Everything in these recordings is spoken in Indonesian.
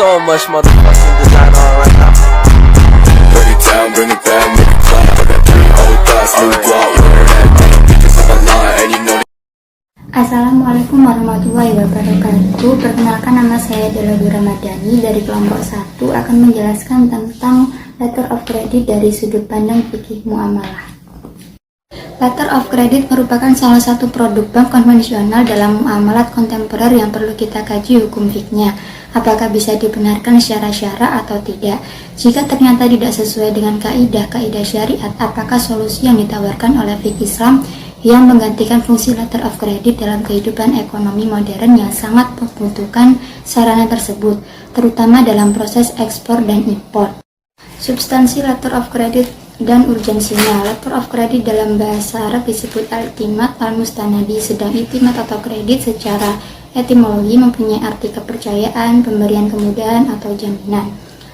so much motherfucking design on right now. Bring it down, bring it back, make it clap. I got 3 old thoughts, new guap, wear that bitches on my line, and you know. Assalamualaikum warahmatullahi wabarakatuh. Perkenalkan, nama saya Dela Ramadhani dari kelompok 1 akan menjelaskan tentang letter of credit dari sudut pandang fikih muamalah. Letter of credit merupakan salah satu produk bank konvensional dalam muamalat kontemporer yang perlu kita kaji hukum fikihnya. Apakah bisa dibenarkan secara syara atau tidak? Jika ternyata tidak sesuai dengan kaidah-kaidah syariat, apakah solusi yang ditawarkan oleh fikih Islam yang menggantikan fungsi letter of credit dalam kehidupan ekonomi modern yang sangat membutuhkan sarana tersebut, terutama dalam proses ekspor dan impor. Substansi letter of credit dan urgensinya. Letter of credit dalam bahasa Arab disebut al-i'timad al-mustanadi, sedang i'timad atau kredit secara etimologi mempunyai arti kepercayaan, pemberian kemudahan atau jaminan.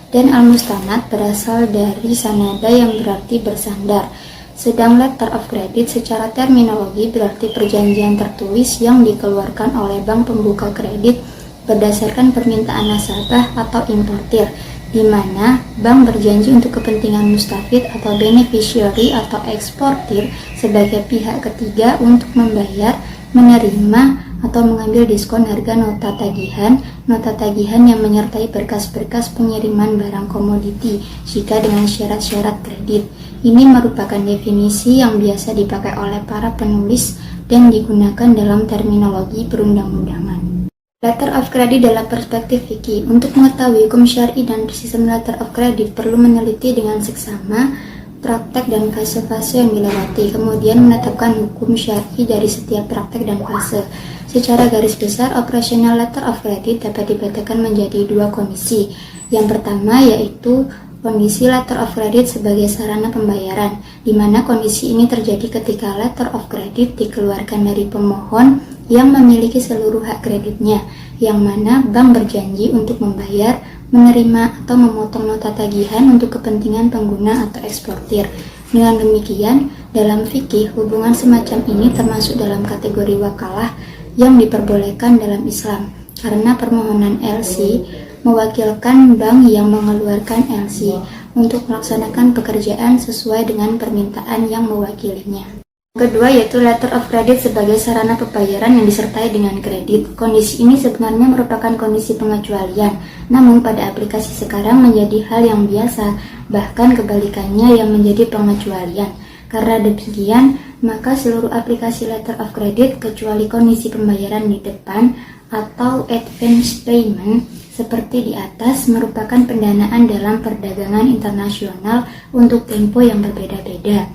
Dan al-mustanad berasal dari sanada yang berarti bersandar. Sedang letter of credit secara terminologi berarti perjanjian tertulis yang dikeluarkan oleh bank pembuka kredit berdasarkan permintaan nasabah atau importir, di mana bank berjanji untuk kepentingan mustafid atau beneficiary atau eksportir sebagai pihak ketiga untuk membayar, menerima, atau mengambil diskon harga nota tagihan yang menyertai berkas-berkas pengiriman barang komoditi jika dengan syarat-syarat kredit. Ini merupakan definisi yang biasa dipakai oleh para penulis dan digunakan dalam terminologi perundang-undangan. Letter of credit dalam perspektif fikih. Untuk mengetahui hukum syar'i dan sistem letter of credit perlu meneliti dengan seksama praktek dan fase-fase yang dilewati, kemudian menetapkan hukum syar'i dari setiap praktek dan fase. Secara garis besar, operasional letter of credit dapat dibedakan menjadi 2 kondisi. Yang pertama yaitu kondisi letter of credit sebagai sarana pembayaran, di mana kondisi ini terjadi ketika letter of credit dikeluarkan dari pemohon yang memiliki seluruh hak kreditnya, yang mana bank berjanji untuk membayar, menerima, atau memotong nota tagihan untuk kepentingan pengguna atau eksportir. Dengan demikian, dalam fikih, hubungan semacam ini termasuk dalam kategori wakalah yang diperbolehkan dalam Islam, karena permohonan LC mewakilkan bank yang mengeluarkan LC untuk melaksanakan pekerjaan sesuai dengan permintaan yang mewakilinya. Kedua yaitu letter of credit sebagai sarana pembayaran yang disertai dengan kredit. Kondisi ini sebenarnya merupakan kondisi pengecualian, namun pada aplikasi sekarang menjadi hal yang biasa, bahkan kebalikannya yang menjadi pengecualian. Karena demikian, maka seluruh aplikasi letter of credit kecuali kondisi pembayaran di depan atau advance payment seperti di atas merupakan pendanaan dalam perdagangan internasional untuk tempo yang berbeda-beda.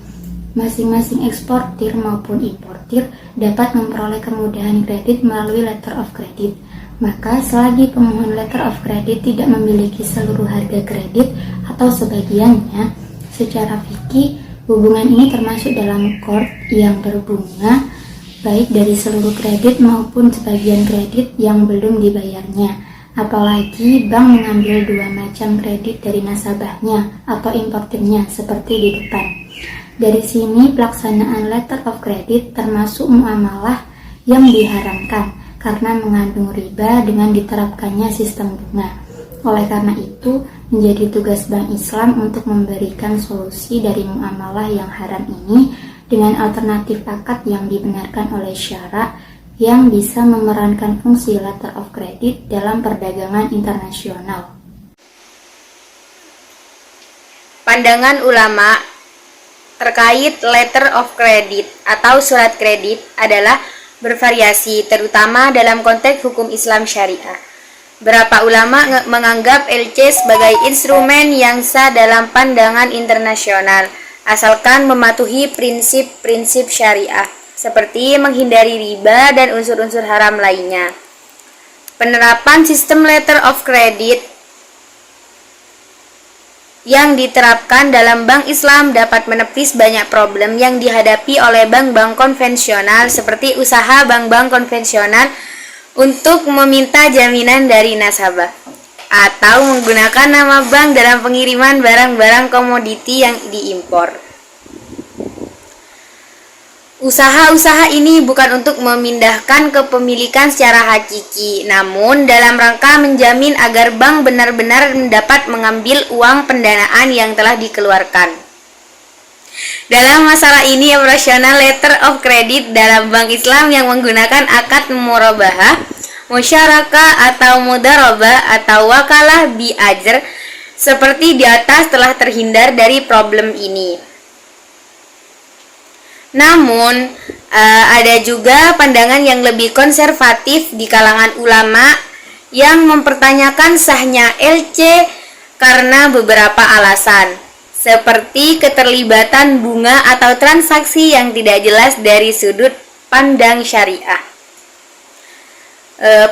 Masing-masing eksportir maupun importir dapat memperoleh kemudahan kredit melalui letter of credit. Maka selagi pemohon letter of credit tidak memiliki seluruh harga kredit atau sebagiannya, secara fikih hubungan ini termasuk dalam qard yang berbunga baik dari seluruh kredit maupun sebagian kredit yang belum dibayarnya. Apalagi bank mengambil 2 macam kredit dari nasabahnya atau importirnya seperti di depan. Dari sini pelaksanaan letter of credit termasuk muamalah yang diharamkan karena mengandung riba dengan diterapkannya sistem bunga. Oleh karena itu, menjadi tugas Bank Islam untuk memberikan solusi dari muamalah yang haram ini dengan alternatif akad yang dibenarkan oleh syara yang bisa memerankan fungsi letter of credit dalam perdagangan internasional. Pandangan ulama terkait letter of credit atau surat kredit adalah bervariasi, terutama dalam konteks hukum Islam syariah. Beberapa ulama menganggap LC sebagai instrumen yang sah dalam pandangan internasional, asalkan mematuhi prinsip-prinsip syariah, seperti menghindari riba dan unsur-unsur haram lainnya. Penerapan sistem letter of credit yang diterapkan dalam bank Islam dapat menepis banyak problem yang dihadapi oleh bank-bank konvensional seperti usaha bank-bank konvensional untuk meminta jaminan dari nasabah atau menggunakan nama bank dalam pengiriman barang-barang komoditi yang diimpor. Usaha-usaha ini bukan untuk memindahkan kepemilikan secara hakiki, namun dalam rangka menjamin agar bank benar-benar dapat mengambil uang pendanaan yang telah dikeluarkan. Dalam masalah ini, operasional letter of credit dalam bank Islam yang menggunakan akad murabahah, musyarakah atau mudharabah atau wakalah bi ajr seperti di atas telah terhindar dari problem ini. Namun, ada juga pandangan yang lebih konservatif di kalangan ulama yang mempertanyakan sahnya LC karena beberapa alasan, seperti keterlibatan bunga atau transaksi yang tidak jelas dari sudut pandang syariah.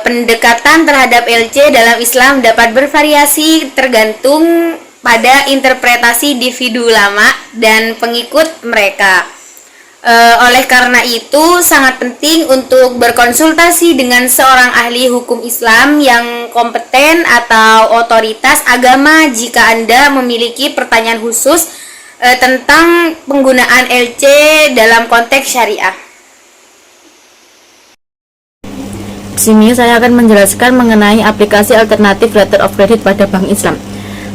Pendekatan terhadap LC dalam Islam dapat bervariasi tergantung pada interpretasi individu ulama dan pengikut mereka. Oleh karena itu, sangat penting untuk berkonsultasi dengan seorang ahli hukum Islam yang kompeten atau otoritas agama jika Anda memiliki pertanyaan khusus tentang penggunaan LC dalam konteks syariah. Di sini saya akan menjelaskan mengenai aplikasi alternatif letter of credit pada bank Islam.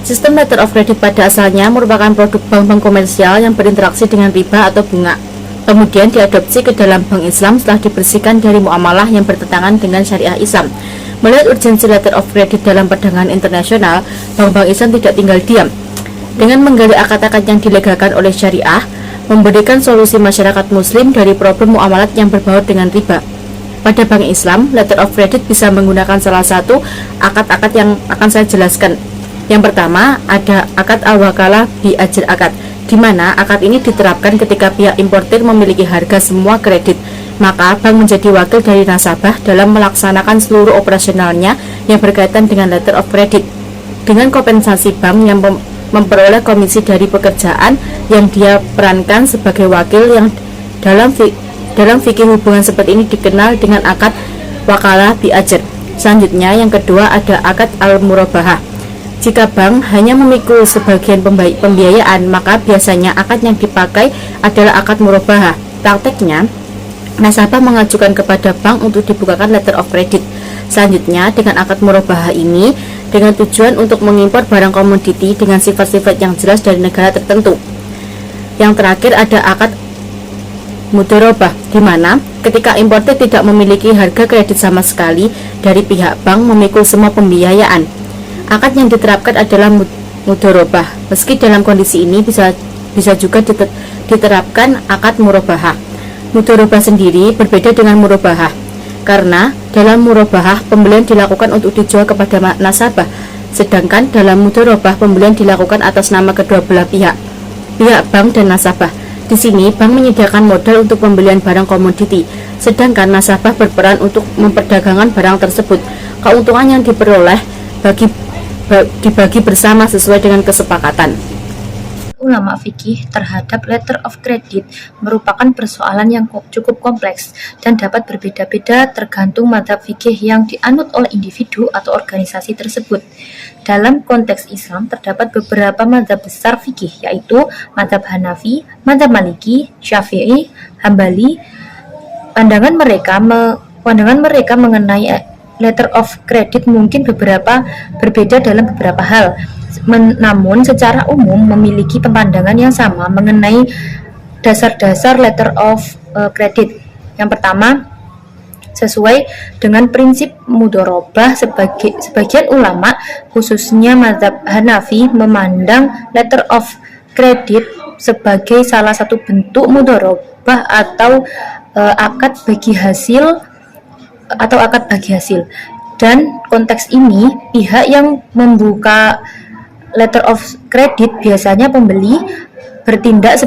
Sistem letter of credit pada asalnya merupakan produk bank-bank komersial yang berinteraksi dengan riba atau bunga. Kemudian diadopsi ke dalam bank Islam setelah dibersihkan dari muamalah yang bertentangan dengan syariah Islam. Melihat urgensi letter of credit dalam perdagangan internasional, bank-bank Islam tidak tinggal diam. Dengan menggali akad-akad yang dilegalkan oleh syariah, memberikan solusi masyarakat muslim dari problem muamalat yang berbaur dengan riba. Pada bank Islam, letter of credit bisa menggunakan salah satu akad-akad yang akan saya jelaskan. Yang pertama, ada akad al-wakalah bi ajr akad, di mana akad ini diterapkan ketika pihak importir memiliki harga semua kredit, maka bank menjadi wakil dari nasabah dalam melaksanakan seluruh operasionalnya yang berkaitan dengan letter of credit. Dengan kompensasi bank yang memperoleh komisi dari pekerjaan yang dia perankan sebagai wakil yang dalam fikih hubungan seperti ini dikenal dengan akad wakalah bi ajr. Selanjutnya, yang kedua ada akad al-murabahah. Jika bank hanya memikul sebagian pembiayaan, maka biasanya akad yang dipakai adalah akad murabahah. Prakteknya, nasabah mengajukan kepada bank untuk dibukakan letter of credit. Selanjutnya, dengan akad murabahah ini dengan tujuan untuk mengimpor barang komoditi dengan sifat-sifat yang jelas dari negara tertentu. Yang terakhir ada akad mudharabah, di mana ketika importer tidak memiliki harga kredit sama sekali dari pihak bank memikul semua pembiayaan. Akad yang diterapkan adalah mudharabah. Meski dalam kondisi ini bisa juga diterapkan akad murabahah. Mudharabah sendiri berbeda dengan murabahah, karena dalam murabahah pembelian dilakukan untuk dijual kepada nasabah, sedangkan dalam mudharabah pembelian dilakukan atas nama kedua belah pihak bank dan nasabah. Di sini bank menyediakan modal untuk pembelian barang komoditi, sedangkan nasabah berperan untuk memperdagangkan barang tersebut. Keuntungan yang diperoleh dibagi bersama sesuai dengan kesepakatan. Ulama fikih terhadap letter of credit merupakan persoalan yang cukup kompleks dan dapat berbeda-beda tergantung mazhab fikih yang dianut oleh individu atau organisasi tersebut. Dalam konteks Islam terdapat beberapa mazhab besar fikih, yaitu mazhab Hanafi, mazhab Maliki, Syafi'i, Hambali. Pandangan mereka mengenai letter of credit mungkin berbeda dalam beberapa hal, namun secara umum memiliki pandangan yang sama mengenai dasar-dasar letter of credit. Yang pertama, sesuai dengan prinsip mudharabah, sebagian ulama khususnya mazhab Hanafi memandang letter of credit sebagai salah satu bentuk mudharabah atau akad bagi hasil. Dan konteks ini, pihak yang membuka letter of credit biasanya pembeli bertindak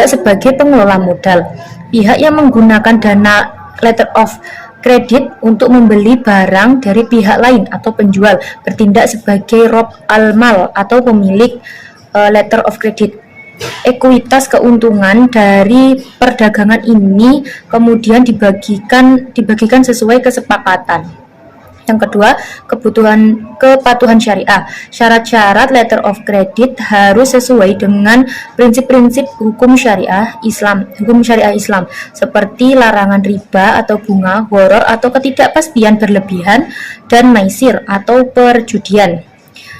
sebagai pengelola modal. Pihak yang menggunakan dana letter of credit untuk membeli barang dari pihak lain atau penjual bertindak sebagai rob al-mal atau pemilik letter of credit. Ekuitas keuntungan dari perdagangan ini kemudian dibagikan sesuai kesepakatan. Yang kedua, kepatuhan syariah. Syarat-syarat letter of credit harus sesuai dengan prinsip-prinsip hukum syariah Islam, seperti larangan riba atau bunga, gharar atau ketidakpastian berlebihan, dan maisir atau perjudian.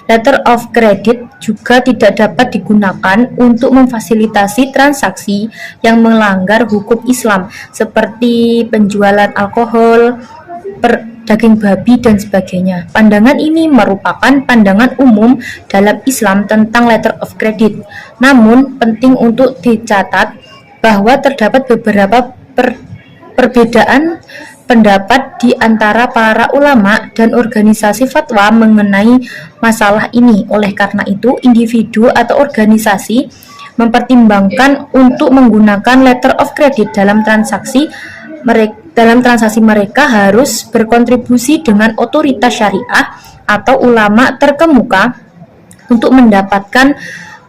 Letter of credit juga tidak dapat digunakan untuk memfasilitasi transaksi yang melanggar hukum Islam seperti penjualan alkohol, daging babi, dan sebagainya. Pandangan ini merupakan pandangan umum dalam Islam tentang letter of credit. Namun, penting untuk dicatat bahwa terdapat beberapa perbedaan pendapat di antara para ulama dan organisasi fatwa mengenai masalah ini. Oleh karena itu, individu atau organisasi mempertimbangkan untuk menggunakan letter of credit dalam transaksi mereka harus berkontribusi dengan otoritas syariah atau ulama terkemuka untuk mendapatkan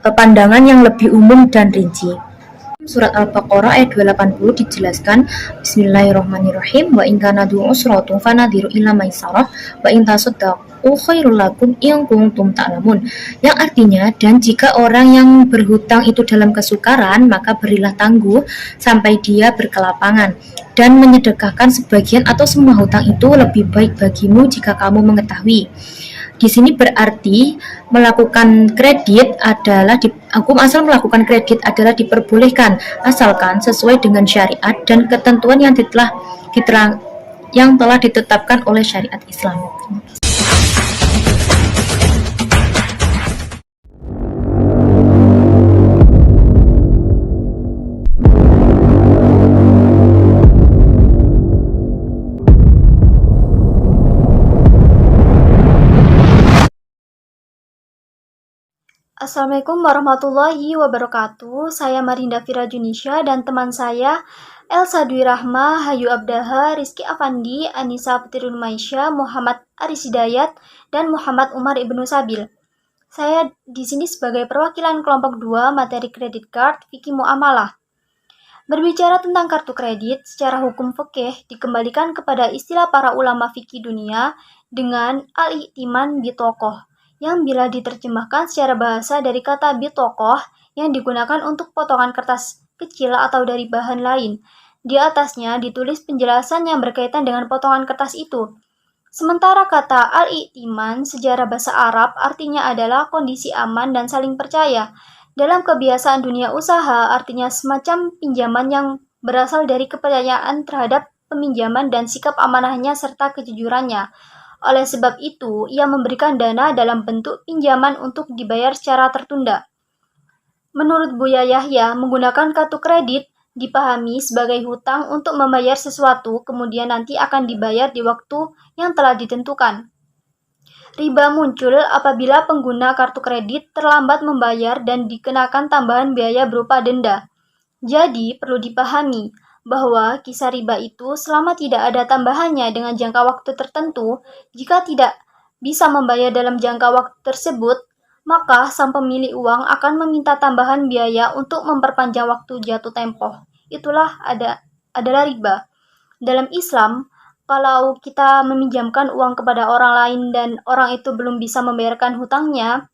pandangan yang lebih umum dan rinci. Surat Al-Baqarah ayat 280 dijelaskan, Bismillahirrahmanirrahim, wa in kana du usratun fanadhiru ila maisarah wa in tasaddaqu khairul lakum in kuntum ta'lamun. Yang artinya, dan jika orang yang berhutang itu dalam kesukaran, maka berilah tangguh sampai dia berkelapangan, dan menyedekahkan sebagian atau semua hutang itu lebih baik bagimu jika kamu mengetahui. Di sini berarti melakukan kredit adalah hukum asal melakukan kredit adalah diperbolehkan asalkan sesuai dengan syariat dan ketentuan yang telah ditetapkan oleh syariat Islam. Assalamualaikum warahmatullahi wabarakatuh. Saya Marinda Fira Junisha dan teman saya Elsa Dwi Rahma, Hayu Abdaha, Rizky Afandi, Anissa Putirun Maisha, Muhammad Aris Hidayat, dan Muhammad Umar Ibnu Sabil. Saya di sini sebagai perwakilan kelompok 2 materi kredit card fikih muamalah. Berbicara tentang kartu kredit, secara hukum fikih dikembalikan kepada istilah para ulama fikih dunia dengan al-i'timan bitokoh, yang bila diterjemahkan secara bahasa dari kata bitokoh yang digunakan untuk potongan kertas kecil atau dari bahan lain. Di atasnya ditulis penjelasan yang berkaitan dengan potongan kertas itu. Sementara kata al-i'timan secara bahasa Arab artinya adalah kondisi aman dan saling percaya. Dalam kebiasaan dunia usaha artinya semacam pinjaman yang berasal dari kepercayaan terhadap peminjaman dan sikap amanahnya serta kejujurannya. Oleh sebab itu, ia memberikan dana dalam bentuk pinjaman untuk dibayar secara tertunda. Menurut Buya Yahya, menggunakan kartu kredit dipahami sebagai hutang untuk membayar sesuatu, kemudian nanti akan dibayar di waktu yang telah ditentukan. Riba muncul apabila pengguna kartu kredit terlambat membayar dan dikenakan tambahan biaya berupa denda. Jadi, perlu dipahami bahwa kisah riba itu selama tidak ada tambahannya dengan jangka waktu tertentu, jika tidak bisa membayar dalam jangka waktu tersebut, maka sang pemilik uang akan meminta tambahan biaya untuk memperpanjang waktu jatuh tempo. Itulah adalah riba. Dalam Islam, kalau kita meminjamkan uang kepada orang lain dan orang itu belum bisa membayarkan hutangnya,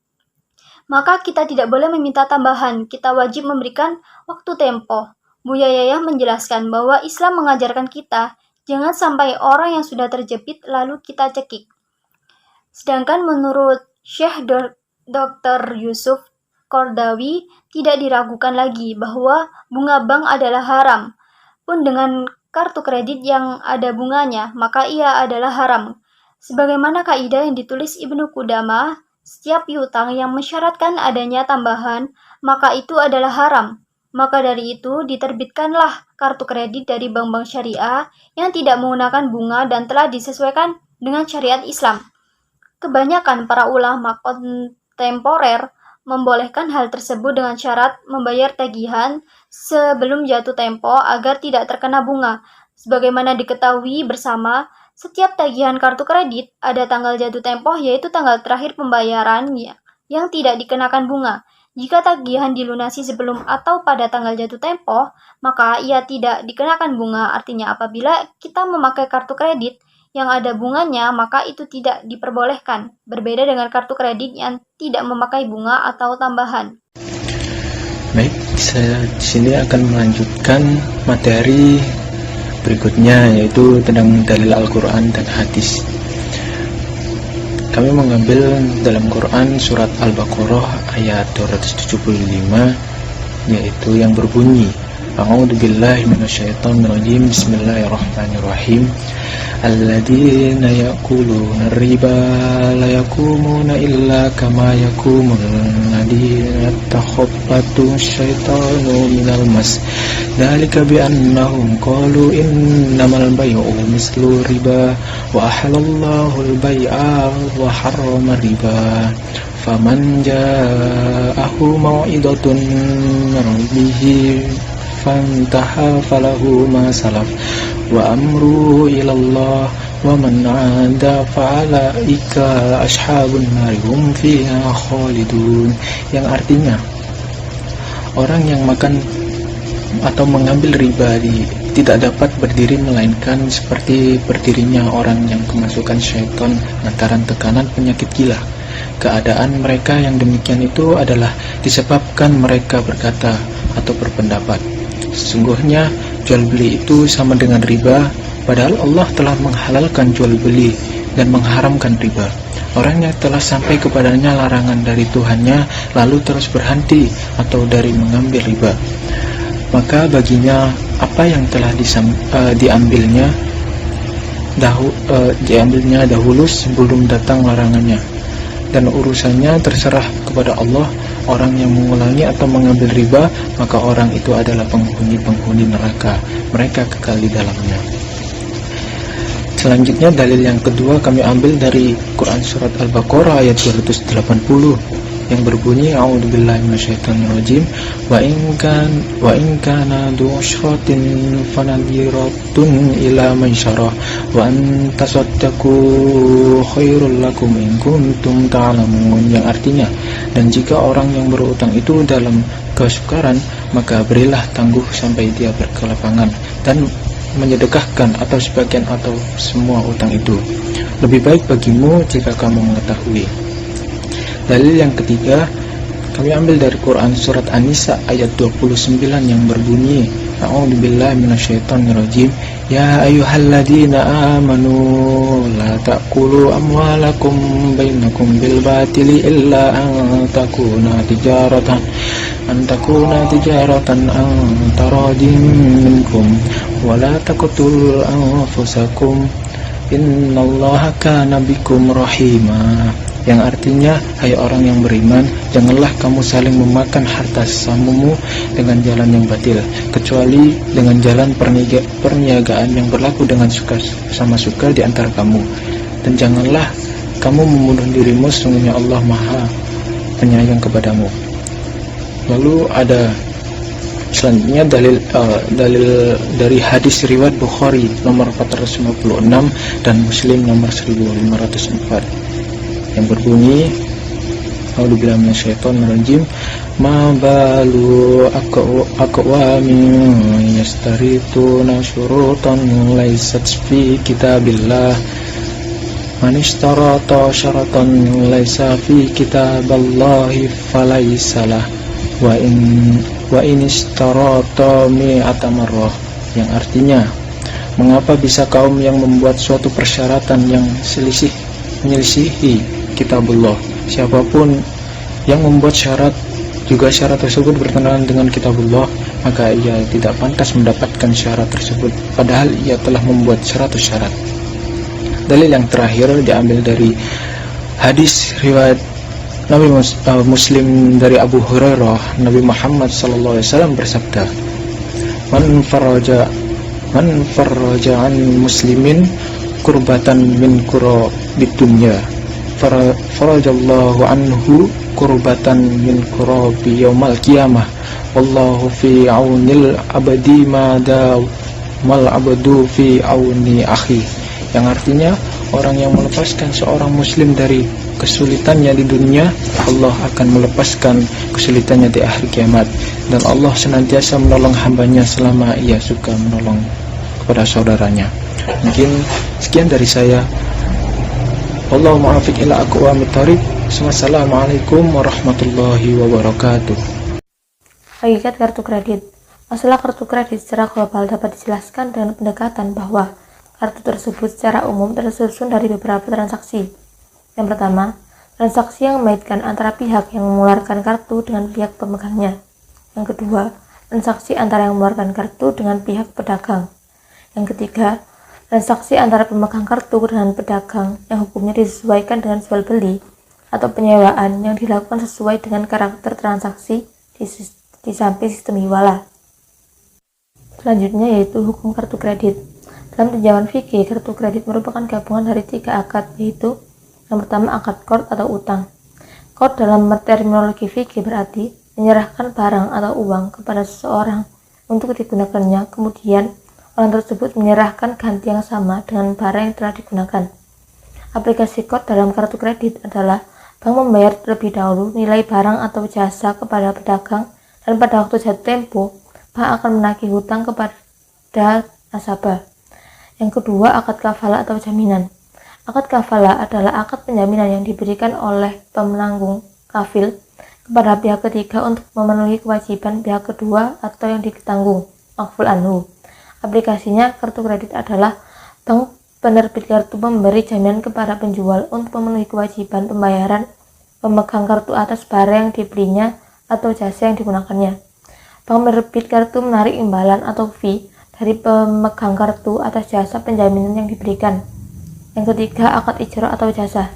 maka kita tidak boleh meminta tambahan, kita wajib memberikan waktu tempo. Buya Yahya menjelaskan bahwa Islam mengajarkan kita jangan sampai orang yang sudah terjepit lalu kita cekik. Sedangkan menurut Syekh Dr. Yusuf Qardawi tidak diragukan lagi bahwa bunga bank adalah haram. Pun dengan kartu kredit yang ada bunganya, maka ia adalah haram. Sebagaimana kaidah yang ditulis Ibnu Qudamah, setiap piutang yang mensyaratkan adanya tambahan, maka itu adalah haram. Maka dari itu, diterbitkanlah kartu kredit dari bank-bank syariah yang tidak menggunakan bunga dan telah disesuaikan dengan syariat Islam. Kebanyakan para ulama kontemporer membolehkan hal tersebut dengan syarat membayar tagihan sebelum jatuh tempo agar tidak terkena bunga. Sebagaimana diketahui bersama, setiap tagihan kartu kredit ada tanggal jatuh tempo yaitu tanggal terakhir pembayaran yang tidak dikenakan bunga. Jika tagihan dilunasi sebelum atau pada tanggal jatuh tempo, maka ia tidak dikenakan bunga. Artinya apabila kita memakai kartu kredit yang ada bunganya, maka itu tidak diperbolehkan. Berbeda dengan kartu kredit yang tidak memakai bunga atau tambahan. Baik, saya di sini akan melanjutkan materi berikutnya, yaitu tentang dalil Al-Quran dan hadis. Kami mengambil dalam Quran surat Al-Baqarah ayat 275, yaitu yang berbunyi, A'udzubillahi minasyaitonirrajim, Bismillahirrahmanirrahim. Alladzina ya'kuluna riba la yakumuna illa kama yakumul ladina takhabbatu syaitanu minal mas. Dzalika bi annahum qalu innamal bay'u mislu riba wa ahallallahu al-bay'a wa harrama riba. Faman ja'ahu mau'idatun min rabbih fantaha falahu ma salaf wa amru ilallah wa man 'ada fa'alaika ashabun nar hum fiha khalidun. Yang artinya, orang yang makan atau mengambil riba tidak dapat berdiri melainkan seperti berdirinya orang yang kemasukan syaitan lantaran tekanan penyakit gila. Keadaan mereka yang demikian itu adalah disebabkan mereka berkata atau berpendapat, sesungguhnya jual beli itu sama dengan riba, padahal Allah telah menghalalkan jual beli dan mengharamkan riba. Orang yang telah sampai kepadanya larangan dari Tuhannya lalu terus berhenti atau dari mengambil riba, maka baginya apa yang telah diambilnya dahulu sebelum datang larangannya, dan urusannya terserah kepada Allah. Orang yang mengulangi atau mengambil riba, maka orang itu adalah penghuni neraka, mereka kekal di dalamnya. Selanjutnya dalil yang kedua kami ambil dari Quran surat Al-Baqarah ayat 280 yang berbunyi, A'udzubillahi minasyaitonirrajim, wa in kana du usratin fanadhiratun ila maisarah wa an tasaddaqu khairul lakum in kuntum ta'lamun. Yang artinya, dan jika orang yang berutang itu dalam kesukaran, maka berilah tangguh sampai dia berkelapangan dan menyedekahkan atau sebagian atau semua utang itu. Lebih baik bagimu jika kamu mengetahui. Dalil yang ketiga kami ambil dari Quran surat An-Nisa ayat 29 yang berbunyi, A'udzubillahi minasyaitonirrajim, ya ayyuhalladzina amanu la ta'kulu amwalakum bainakum bil batili illa an takuna tijaratan an taradin minkum wa la taqtul anfusakum innallaha kana bikum rahima. Yang artinya, hai orang yang beriman, janganlah kamu saling memakan harta sesamamu dengan jalan yang batil, kecuali dengan jalan perniagaan yang berlaku dengan sama suka di antara kamu. Dan janganlah kamu membunuh dirimu, sesungguhnya Allah Maha Penyayang kepadamu. Lalu ada selanjutnya dalil dari hadis riwayat Bukhari nomor 456 dan Muslim nomor 1504 yang berbunyi, A'udzubillahi minasyaitonirrajim, ma balu aqwamin yastarituna syurutan laysat fi kitabillah man ishtarata syaratan laysa fi kitaballahi falaysalah wa in ishtarata mi'ata marrah. Yang artinya, mengapa bisa kaum yang membuat suatu persyaratan yang menyelisihi kitabullah, siapapun yang membuat syarat juga syarat tersebut bertentangan dengan kitabullah, maka ia tidak pantas mendapatkan syarat tersebut padahal ia telah membuat 100 syarat. Dalil yang terakhir diambil dari hadis riwayat Nabi Muslim dari Abu Hurairah. Nabi Muhammad SAW bersabda, man faraja an muslimin kurbatan min kurabid dunya farajallahu anhu kurbatan min kurabi yaumal qiyamah wallahu fi aunil abadi ma mal abadu fi auni akhi. Yang artinya, orang yang melepaskan seorang muslim dari kesulitannya di dunia, Allah akan melepaskan kesulitannya di akhir kiamat, dan Allah senantiasa menolong hambanya selama ia suka menolong kepada saudaranya. Mungkin sekian dari saya. Wallahu muwaffiq ila aqwamit thoriq. Wassalamualaikum warahmatullahi wabarakatuh. Hakikat kartu kredit. Masalah kartu kredit secara global dapat dijelaskan dengan pendekatan bahwa kartu tersebut secara umum tersusun dari beberapa transaksi. Yang pertama, transaksi yang mengaitkan antara pihak yang mengeluarkan kartu dengan pihak pemegangnya. Yang kedua, transaksi antara yang mengeluarkan kartu dengan pihak pedagang. Yang ketiga, transaksi antara pemegang kartu dengan pedagang yang hukumnya disesuaikan dengan jual beli atau penyewaan yang dilakukan sesuai dengan karakter transaksi di samping sistem hiwala. Selanjutnya yaitu hukum kartu kredit. Dalam tinjauan fikih, kartu kredit merupakan gabungan dari 3 akad, yaitu yang pertama akad qard atau utang. Qard dalam terminologi fikih berarti menyerahkan barang atau uang kepada seseorang untuk digunakannya, kemudian orang tersebut menyerahkan ganti yang sama dengan barang yang telah digunakan. Aplikasi qard dalam kartu kredit adalah bank membayar terlebih dahulu nilai barang atau jasa kepada pedagang, dan pada waktu jatuh tempo, bank akan menagih hutang kepada nasabah. Yang kedua, akad kafalah atau jaminan. Akad kafalah adalah akad penjaminan yang diberikan oleh pemenanggung kafil kepada pihak ketiga untuk memenuhi kewajiban pihak kedua atau yang ditanggung, makful anhu. Aplikasinya, kartu kredit adalah bank penerbit kartu memberi jaminan kepada penjual untuk memenuhi kewajiban pembayaran pemegang kartu atas barang yang dibelinya atau jasa yang digunakannya. Bank penerbit kartu menarik imbalan atau fee dari pemegang kartu atas jasa penjaminan yang diberikan. Yang ketiga, akad ijro atau jasa.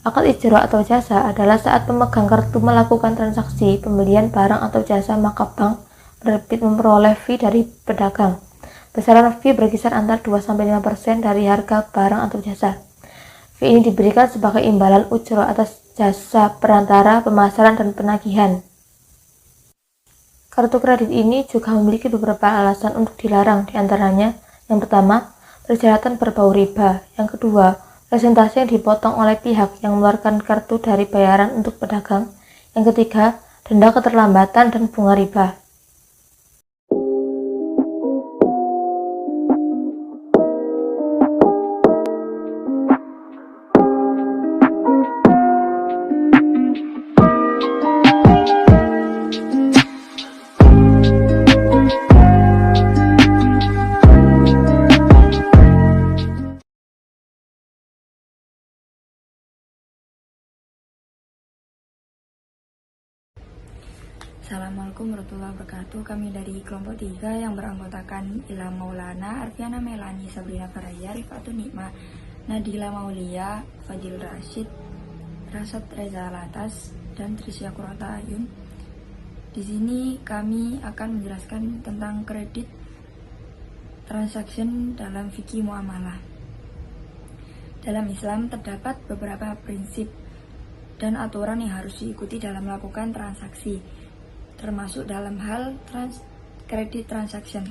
Akad ijro atau jasa adalah saat pemegang kartu melakukan transaksi pembelian barang atau jasa, maka bank penerbit memperoleh fee dari pedagang. Besaran fee berkisar antara 2-5% dari harga barang atau jasa. Fee ini diberikan sebagai imbalan ujro atas jasa perantara, pemasaran, dan penagihan. Kartu kredit ini juga memiliki beberapa alasan untuk dilarang, diantaranya yang pertama, persyaratan berbau riba. Yang kedua, presentasi yang dipotong oleh pihak yang mengeluarkan kartu dari bayaran untuk pedagang. Yang ketiga, denda keterlambatan dan bunga riba. Assalamualaikum warahmatullahi wabarakatuh. Kami dari kelompok 3 yang beranggotakan Ilham Maulana, Arfiana Melani, Sabrina Faraya, Rifatun Nikmah, Nadila Maulia, Fadil Rashid, Rasad Reza Latas, dan Trisya Kurata Ayun. Di sini kami akan menjelaskan tentang kredit transaction dalam fikih muamalah. Dalam Islam terdapat beberapa prinsip dan aturan yang harus diikuti dalam melakukan transaksi, termasuk dalam hal kredit transaction.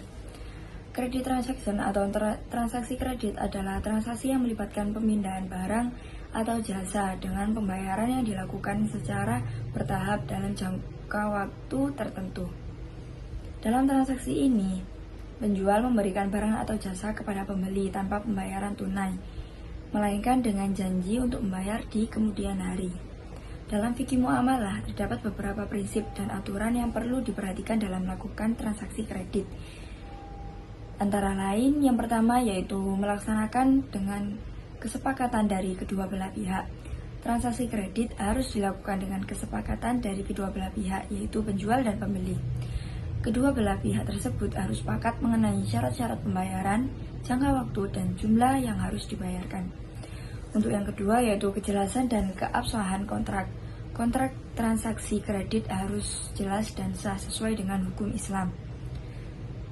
Kredit transaction atau transaksi kredit adalah transaksi yang melibatkan pemindahan barang atau jasa dengan pembayaran yang dilakukan secara bertahap dalam jangka waktu tertentu. Dalam transaksi ini, penjual memberikan barang atau jasa kepada pembeli tanpa pembayaran tunai, melainkan dengan janji untuk membayar di kemudian hari. Dalam fikih muamalah terdapat beberapa prinsip dan aturan yang perlu diperhatikan dalam melakukan transaksi kredit. Antara lain, yang pertama yaitu melaksanakan dengan kesepakatan dari kedua belah pihak. Transaksi kredit harus dilakukan dengan kesepakatan dari kedua belah pihak, yaitu penjual dan pembeli. Kedua belah pihak tersebut harus sepakat mengenai syarat-syarat pembayaran, jangka waktu, dan jumlah yang harus dibayarkan. Untuk yang kedua yaitu kejelasan dan keabsahan kontrak. Kontrak transaksi kredit harus jelas dan sah sesuai dengan hukum Islam.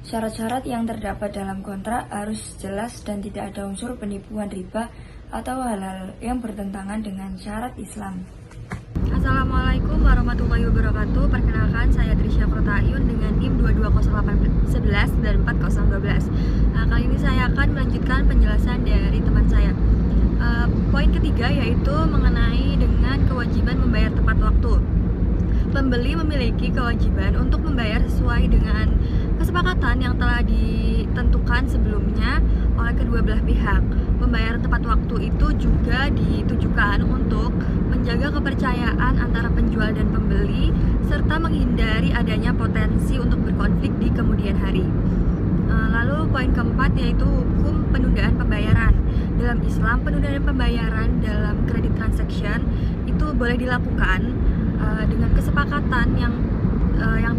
Syarat-syarat yang terdapat dalam kontrak harus jelas dan tidak ada unsur penipuan, riba, atau hal-hal yang bertentangan dengan syarat Islam. Assalamualaikum warahmatullahi wabarakatuh. Perkenalkan, saya Trisya Kurata Ayun dengan NIM 220811 dan 4012. Kali ini saya akan melanjutkan penjelasan dari teman saya. Poin ketiga yaitu mengenai dengan kewajiban membayar tepat waktu. Pembeli memiliki kewajiban untuk membayar sesuai dengan kesepakatan yang telah ditentukan sebelumnya oleh kedua belah pihak. Pembayaran tepat waktu itu juga ditujukan untuk menjaga kepercayaan antara penjual dan pembeli serta menghindari adanya potensi untuk berkonflik di kemudian hari. Lalu poin keempat yaitu hukum penundaan pembayaran. Dalam Islam, penundaan pembayaran dalam credit transaction itu boleh dilakukan dengan kesepakatan yang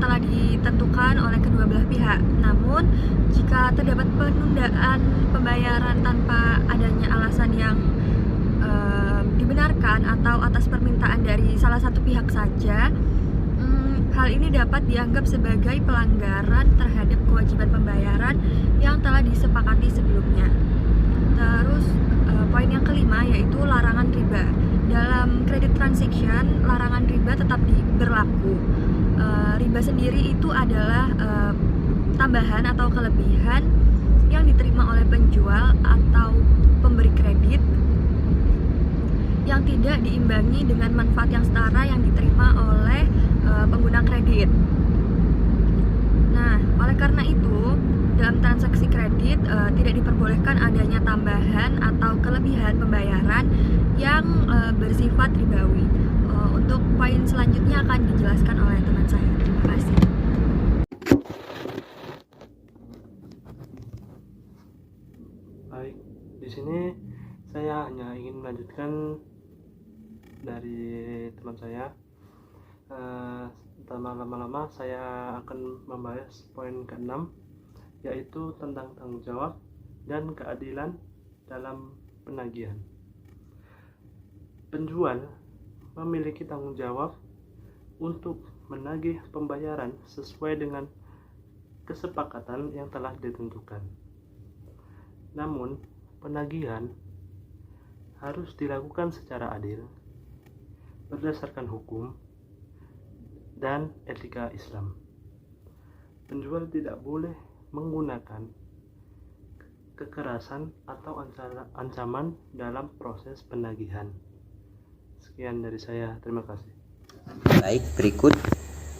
telah ditentukan oleh kedua belah pihak. Namun, jika terdapat penundaan pembayaran tanpa adanya alasan yang dibenarkan atau atas permintaan dari salah satu pihak saja, hal ini dapat dianggap sebagai pelanggaran terhadap kewajiban pembayaran yang telah disepakati sebelumnya. Terus, poin yang kelima yaitu larangan riba. Dalam credit transaction, larangan riba tetap berlaku. Riba sendiri itu adalah tambahan atau kelebihan yang diterima oleh penjual atau pemberi kredit yang tidak diimbangi dengan manfaat yang setara yang diterima oleh pengguna kredit. Nah, oleh karena itu, dalam transaksi kredit tidak diperbolehkan adanya tambahan atau kelebihan pembayaran yang bersifat ribawi. Untuk poin selanjutnya akan dijelaskan oleh teman saya. Terima kasih. Baik, di sini saya hanya ingin melanjutkan dari teman saya. Tanpa lama-lama saya akan membahas poin ke-6, yaitu tentang tanggung jawab dan keadilan dalam penagihan. Penjual memiliki tanggung jawab untuk menagih pembayaran sesuai dengan kesepakatan yang telah ditentukan. Namun, penagihan harus dilakukan secara adil, berdasarkan hukum dan etika Islam. Penjual tidak boleh menggunakan kekerasan atau ancaman dalam proses penagihan. Sekian dari saya, terima kasih. Baik, berikut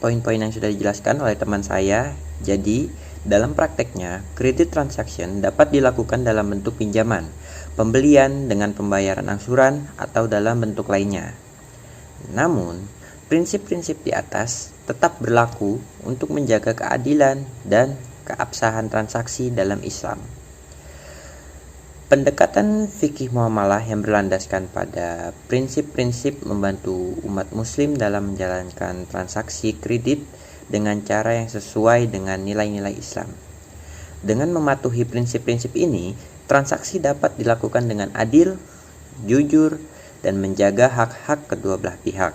poin-poin yang sudah dijelaskan oleh teman saya. Jadi, dalam prakteknya, credit transaction dapat dilakukan dalam bentuk pinjaman, pembelian dengan pembayaran angsuran, atau dalam bentuk lainnya. Namun, prinsip-prinsip di atas tetap berlaku untuk menjaga keadilan dan keabsahan transaksi dalam Islam. Pendekatan fikih muamalah yang berlandaskan pada prinsip-prinsip membantu umat muslim dalam menjalankan transaksi kredit dengan cara yang sesuai dengan nilai-nilai Islam. Dengan mematuhi prinsip-prinsip ini, transaksi dapat dilakukan dengan adil, jujur, dan menjaga hak-hak kedua belah pihak.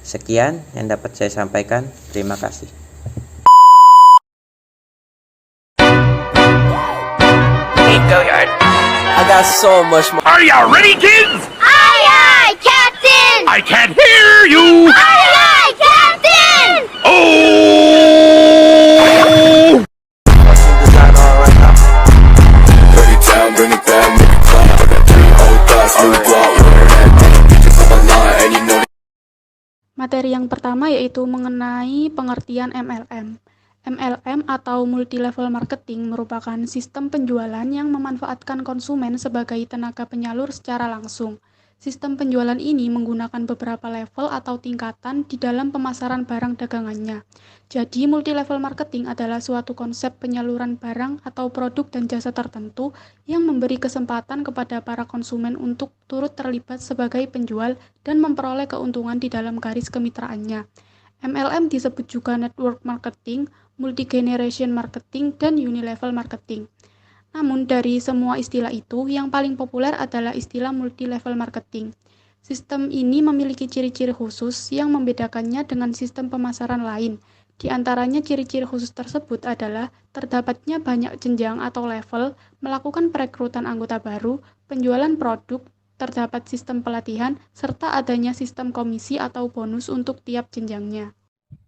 Sekian yang dapat saya sampaikan. Terima kasih. I got so much more. Are you ready, kids? Aye, aye, Captain! I can't hear you! Aye, aye, Captain! Oh! Break it down, bring it back, make it clap. I got 3 old thoughts, new block, word that bitches on my line, and you know. Materi yang pertama yaitu mengenai pengertian MLM. MLM atau multi-level marketing merupakan sistem penjualan yang memanfaatkan konsumen sebagai tenaga penyalur secara langsung. Sistem penjualan ini menggunakan beberapa level atau tingkatan di dalam pemasaran barang dagangannya. Jadi, multi-level marketing adalah suatu konsep penyaluran barang atau produk dan jasa tertentu yang memberi kesempatan kepada para konsumen untuk turut terlibat sebagai penjual dan memperoleh keuntungan di dalam garis kemitraannya. MLM disebut juga network marketing, multi-generation marketing, dan unilevel marketing. Namun dari semua istilah itu, yang paling populer adalah istilah multi-level marketing. Sistem ini memiliki ciri-ciri khusus yang membedakannya dengan sistem pemasaran lain. Di antaranya ciri-ciri khusus tersebut adalah terdapatnya banyak jenjang atau level, melakukan perekrutan anggota baru, penjualan produk, terdapat sistem pelatihan, serta adanya sistem komisi atau bonus untuk tiap jenjangnya.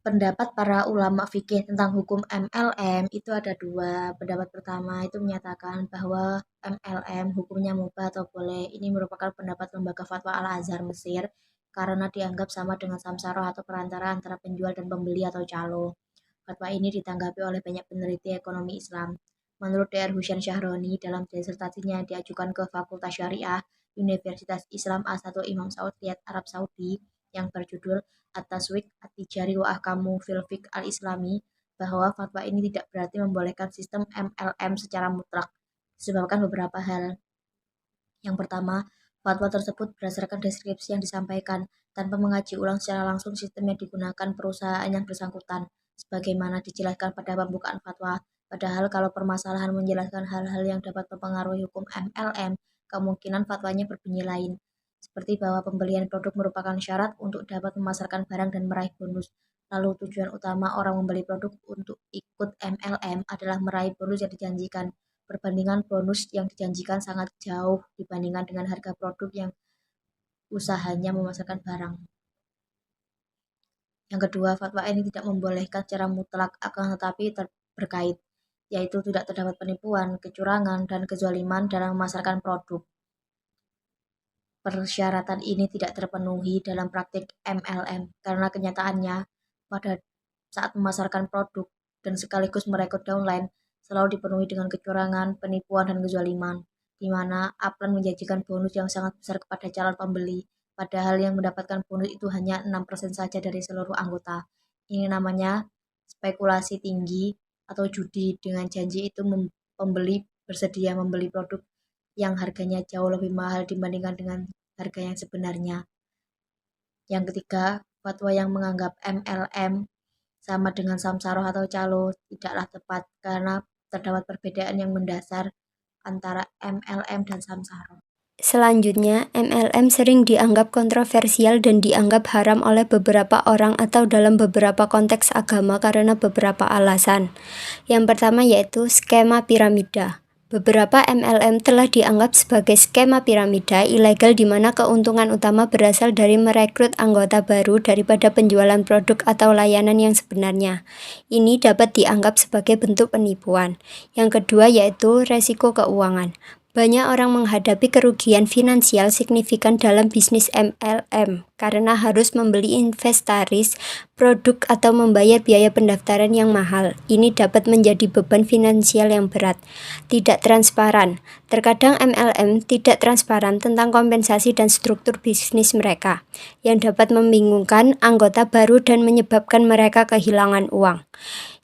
Pendapat para ulama fikih tentang hukum MLM itu ada dua. Pendapat pertama itu menyatakan bahwa MLM hukumnya mubah atau boleh. Ini merupakan pendapat lembaga fatwa Al-Azhar Mesir karena dianggap sama dengan samsaroh atau perantara antara penjual dan pembeli atau calo. Fatwa ini ditanggapi oleh banyak peneliti ekonomi Islam. Menurut Dr. Husain Syahroni, dalam disertasinya diajukan ke Fakultas Syariah Universitas Islam A1 Imam Saud Riyadh, Arab Saudi, yang berjudul At-Taswik At-Tijari wa Ahkamu fil Fiqh Al-Islami, bahwa fatwa ini tidak berarti membolehkan sistem MLM secara mutlak, disebabkan beberapa hal. Yang pertama, fatwa tersebut berdasarkan deskripsi yang disampaikan tanpa mengaji ulang secara langsung sistem yang digunakan perusahaan yang bersangkutan, sebagaimana dijelaskan pada pembukaan fatwa. Padahal kalau permasalahan menjelaskan hal-hal yang dapat mempengaruhi hukum MLM, kemungkinan fatwanya berbunyi lain. Seperti bahwa pembelian produk merupakan syarat untuk dapat memasarkan barang dan meraih bonus. Lalu tujuan utama orang membeli produk untuk ikut MLM adalah meraih bonus yang dijanjikan. Perbandingan bonus yang dijanjikan sangat jauh dibandingkan dengan harga produk yang usahanya memasarkan barang. Yang kedua, fatwa ini tidak membolehkan secara mutlak, akan tetapi berkait, yaitu tidak terdapat penipuan, kecurangan, dan kezaliman dalam memasarkan produk. Persyaratan ini tidak terpenuhi dalam praktik MLM, karena kenyataannya pada saat memasarkan produk dan sekaligus merekrut downline selalu dipenuhi dengan kecurangan, penipuan, dan kezaliman, di mana upline menjanjikan bonus yang sangat besar kepada calon pembeli, padahal yang mendapatkan bonus itu hanya 6% saja dari seluruh anggota. Ini namanya spekulasi tinggi atau judi, dengan janji itu pembeli bersedia membeli produk yang harganya jauh lebih mahal dibandingkan dengan harga yang sebenarnya. Yang ketiga, fatwa yang menganggap MLM sama dengan samsaroh atau calo tidaklah tepat, karena terdapat perbedaan yang mendasar antara MLM dan samsaroh. Selanjutnya, MLM sering dianggap kontroversial dan dianggap haram oleh beberapa orang atau dalam beberapa konteks agama karena beberapa alasan. Yang pertama yaitu skema piramida. Beberapa MLM telah dianggap sebagai skema piramida ilegal di mana keuntungan utama berasal dari merekrut anggota baru daripada penjualan produk atau layanan yang sebenarnya. Ini dapat dianggap sebagai bentuk penipuan. Yang kedua yaitu resiko keuangan. Banyak orang menghadapi kerugian finansial signifikan dalam bisnis MLM karena harus membeli inventaris produk atau membayar biaya pendaftaran yang mahal. Ini dapat menjadi beban finansial yang berat. Tidak transparan. Terkadang MLM tidak transparan tentang kompensasi dan struktur bisnis mereka, yang dapat membingungkan anggota baru dan menyebabkan mereka kehilangan uang.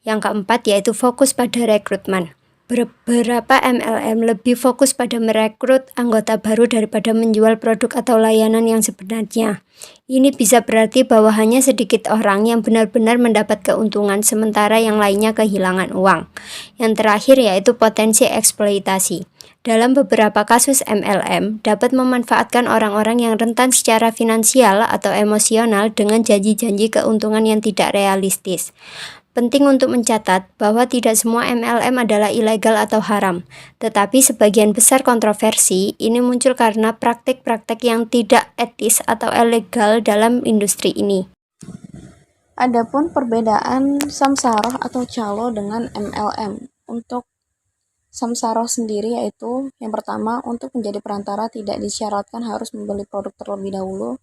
Yang keempat yaitu fokus pada rekrutmen. Beberapa MLM lebih fokus pada merekrut anggota baru daripada menjual produk atau layanan yang sebenarnya. Ini bisa berarti bahwa hanya sedikit orang yang benar-benar mendapat keuntungan sementara yang lainnya kehilangan uang. Yang terakhir yaitu potensi eksploitasi. Dalam beberapa kasus MLM dapat memanfaatkan orang-orang yang rentan secara finansial atau emosional dengan janji-janji keuntungan yang tidak realistis. Penting untuk mencatat bahwa tidak semua MLM adalah ilegal atau haram, tetapi sebagian besar kontroversi ini muncul karena praktik-praktik yang tidak etis atau ilegal dalam industri ini. Adapun perbedaan samsaroh atau calo dengan MLM. Untuk samsaroh sendiri yaitu yang pertama, untuk menjadi perantara tidak disyaratkan harus membeli produk terlebih dahulu.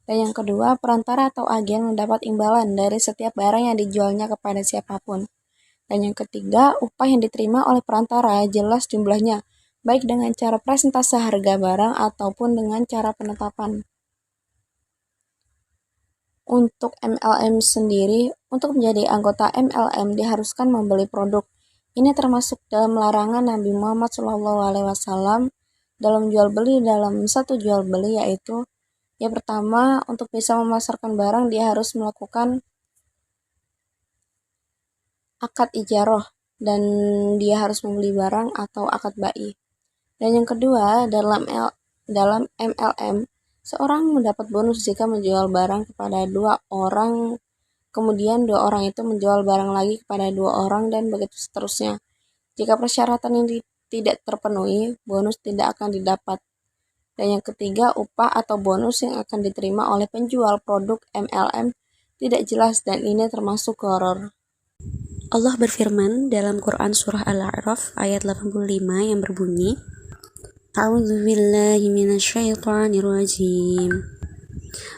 Dan yang kedua, perantara atau agen mendapat imbalan dari setiap barang yang dijualnya kepada siapapun. Dan yang ketiga, upah yang diterima oleh perantara jelas jumlahnya, baik dengan cara presentase harga barang ataupun dengan cara penetapan. Untuk MLM sendiri, untuk menjadi anggota MLM diharuskan membeli produk. Ini termasuk dalam larangan Nabi Muhammad SAW dalam jual beli. Dalam satu jual beli yaitu yang pertama, untuk bisa memasarkan barang dia harus melakukan akad ijaroh dan dia harus membeli barang atau akad bai. Dan yang kedua, dalam MLM seorang mendapat bonus jika menjual barang kepada 2 orang, kemudian 2 orang itu menjual barang lagi kepada 2 orang dan begitu seterusnya. Jika persyaratan ini tidak terpenuhi, bonus tidak akan didapat. Dan yang ketiga, upah atau bonus yang akan diterima oleh penjual produk MLM tidak jelas dan ini termasuk gharar. Allah berfirman dalam Quran Surah Al-A'raf ayat 85 yang berbunyi, A'udzubillahi minasyaitonirrajim.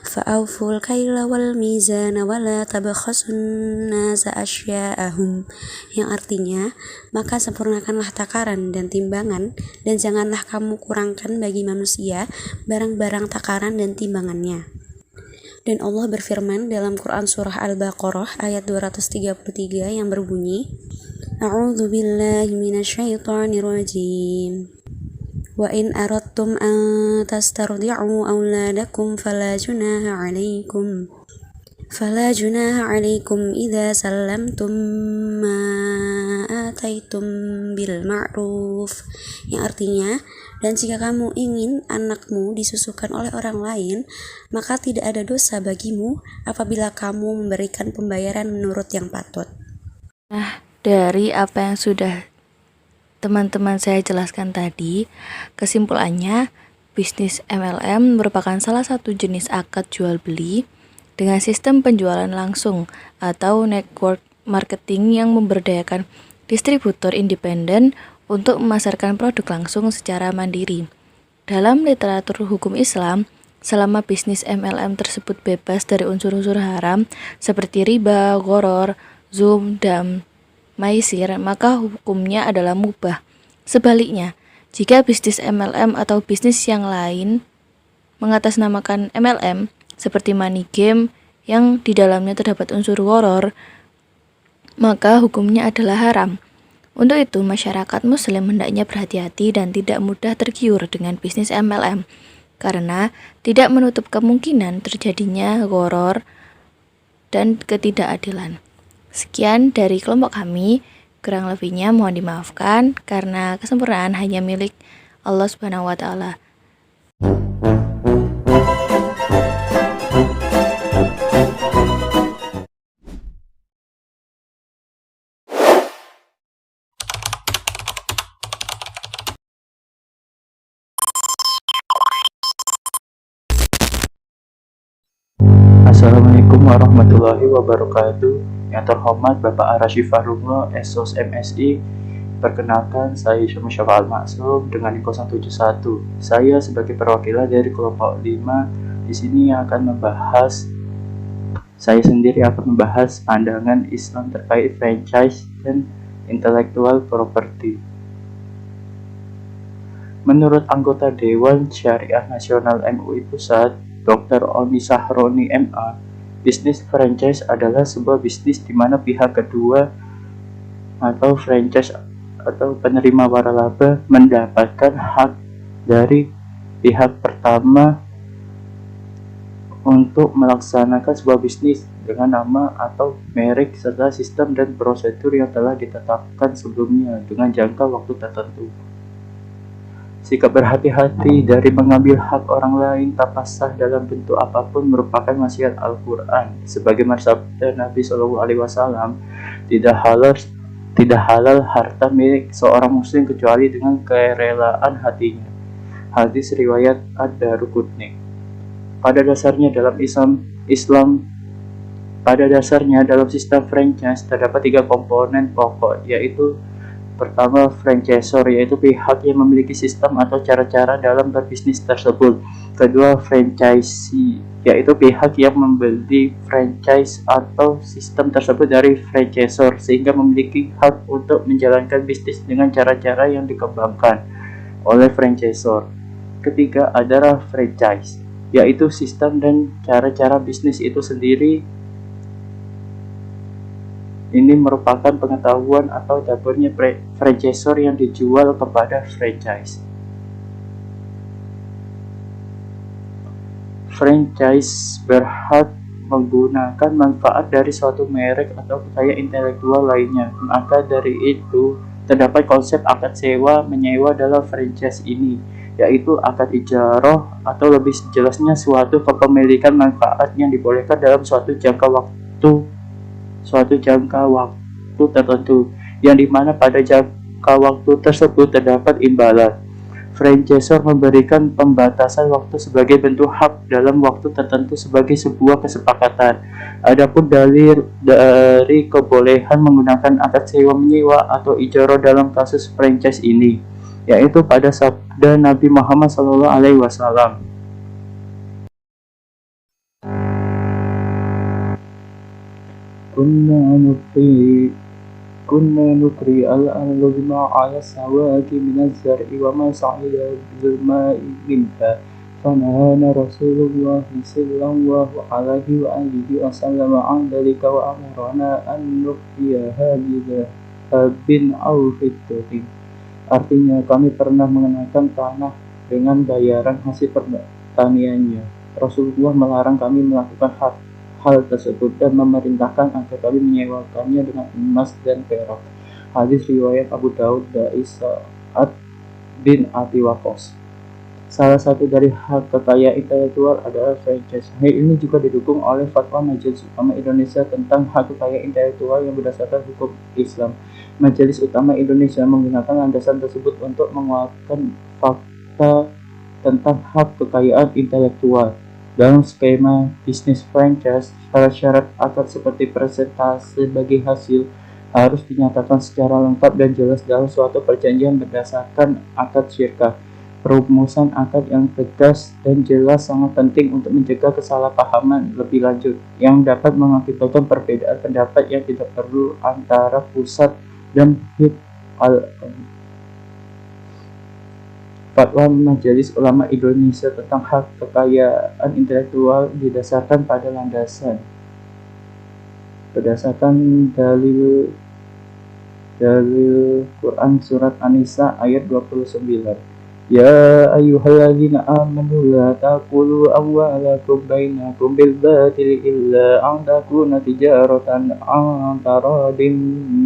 Fa'awful kaila wal mizana wa la tabkhasun nasa asya'ahum, yang artinya, maka sempurnakanlah takaran dan timbangan, dan janganlah kamu kurangkan bagi manusia barang-barang takaran dan timbangannya. Dan Allah berfirman dalam Quran Surah Al-Baqarah ayat 233 yang berbunyi, A'udzu billahi minasyaitonir rajim. Wa in aradtum an tastardi'u auladakum fala junaha 'alaikum idza sallamtum ma ataitum bil ma'ruf, yang artinya, dan jika kamu ingin anakmu disusukan oleh orang lain, maka tidak ada dosa bagimu apabila kamu memberikan pembayaran menurut yang patut. Nah, dari apa yang sudah teman-teman saya jelaskan tadi, kesimpulannya, bisnis MLM merupakan salah satu jenis akad jual beli dengan sistem penjualan langsung atau network marketing yang memberdayakan distributor independen untuk memasarkan produk langsung secara mandiri. Dalam literatur hukum Islam, selama bisnis MLM tersebut bebas dari unsur-unsur haram seperti riba, gharar, zum, dan maisir, maka hukumnya adalah mubah. Sebaliknya, jika bisnis MLM atau bisnis yang lain mengatasnamakan MLM seperti money game yang di dalamnya terdapat unsur gharar, maka hukumnya adalah haram. Untuk itu, masyarakat muslim hendaknya berhati-hati dan tidak mudah tergiur dengan bisnis MLM, karena tidak menutup kemungkinan terjadinya gharar dan ketidakadilan. Sekian dari kelompok kami, kurang lebihnya mohon dimaafkan karena kesempurnaan hanya milik Allah Subhanahu wa taala. Assalamualaikum warahmatullahi wabarakatuh. Yang terhormat Bapak Arashifarullah, SOS MSI. Perkenalkan, saya Syafa Al-Maksum dengan Niko 171. Saya sebagai perwakilan dari kelompok 5 di sini saya sendiri akan membahas pandangan Islam terkait franchise dan intellectual property. Menurut anggota Dewan Syariah Nasional MUI Pusat, Dr. Oni Sahroni MA, bisnis franchise adalah sebuah bisnis di mana pihak kedua atau franchise atau penerima waralaba mendapatkan hak dari pihak pertama untuk melaksanakan sebuah bisnis dengan nama atau merek serta sistem dan prosedur yang telah ditetapkan sebelumnya dengan jangka waktu tertentu. Sikap berhati-hati dari mengambil hak orang lain tanpa sah dalam bentuk apapun merupakan wasiat Al-Quran. Sebagaimana sabda Nabi SAW, tidak halal harta milik seorang muslim kecuali dengan kerelaan hatinya. Hadis riwayat Ad-Daruqutni. Pada dasarnya dalam dalam sistem franchise terdapat 3 komponen pokok, yaitu pertama, franchisor, yaitu pihak yang memiliki sistem atau cara-cara dalam berbisnis tersebut. Kedua, franchisee, yaitu pihak yang membeli franchise atau sistem tersebut dari franchisor sehingga memiliki hak untuk menjalankan bisnis dengan cara-cara yang dikembangkan oleh franchisor. Ketiga adalah franchise, yaitu sistem dan cara-cara bisnis itu sendiri. Ini merupakan pengetahuan atau dapurnya franchisor yang dijual kepada franchise. Franchise berhak menggunakan manfaat dari suatu merek atau kekayaan intelektual lainnya. Maka dari itu, terdapat konsep akad sewa menyewa dalam franchise ini, yaitu akad ijarah atau lebih jelasnya suatu kepemilikan manfaat yang dibolehkan dalam suatu jangka waktu tertentu, yang dimana pada jangka waktu tersebut terdapat imbalan. Franchisor memberikan pembatasan waktu sebagai bentuk hak dalam waktu tertentu sebagai sebuah kesepakatan. Adapun dalil dari kebolehan menggunakan akad sewa menyewa atau ijarah dalam kasus franchise ini, yaitu pada sabda Nabi Muhammad SAW. كنا نقري الأرض بما على السواك من الزرع وما صعد بالماء منها فنهانا رسول الله صلى الله عليه وآله وسلم عن ذلك وأمرنا أن نحييها بذهب أو فضة. Artinya, kami pernah mengenakan tanah dengan bayaran hasil pertaniannya. Rasulullah melarang kami melakukan hal tersebut dan memerintahkan agar kami menyewakannya dengan emas dan perak. Hadis riwayat Abu Daud dari Sa'ad bin Abi Waqqas. Salah satu dari hak kekayaan intelektual adalah franchise. Hal ini juga didukung oleh fatwa Majelis Ulama Indonesia tentang hak kekayaan intelektual yang berdasarkan hukum Islam. Majelis Ulama Indonesia menggunakan landasan tersebut untuk menguatkan fakta tentang hak kekayaan intelektual. Dalam skema bisnis franchise, syarat-syarat akad seperti persentase bagi hasil harus dinyatakan secara lengkap dan jelas dalam suatu perjanjian berdasarkan akad syirkah. Perumusan akad yang tegas dan jelas sangat penting untuk mencegah kesalahpahaman lebih lanjut yang dapat mengakibatkan perbedaan pendapat yang tidak perlu antara pusat dan Fatwa Majelis Ulama Indonesia tentang hak kekayaan intelektual didasarkan pada landasan berdasarkan dalil Quran surat An-Nisa ayat 29. Ya ayyuhalladzina amanu la taqulu amwalakum bainakum bil batili illa an takuna tijaratan an taradin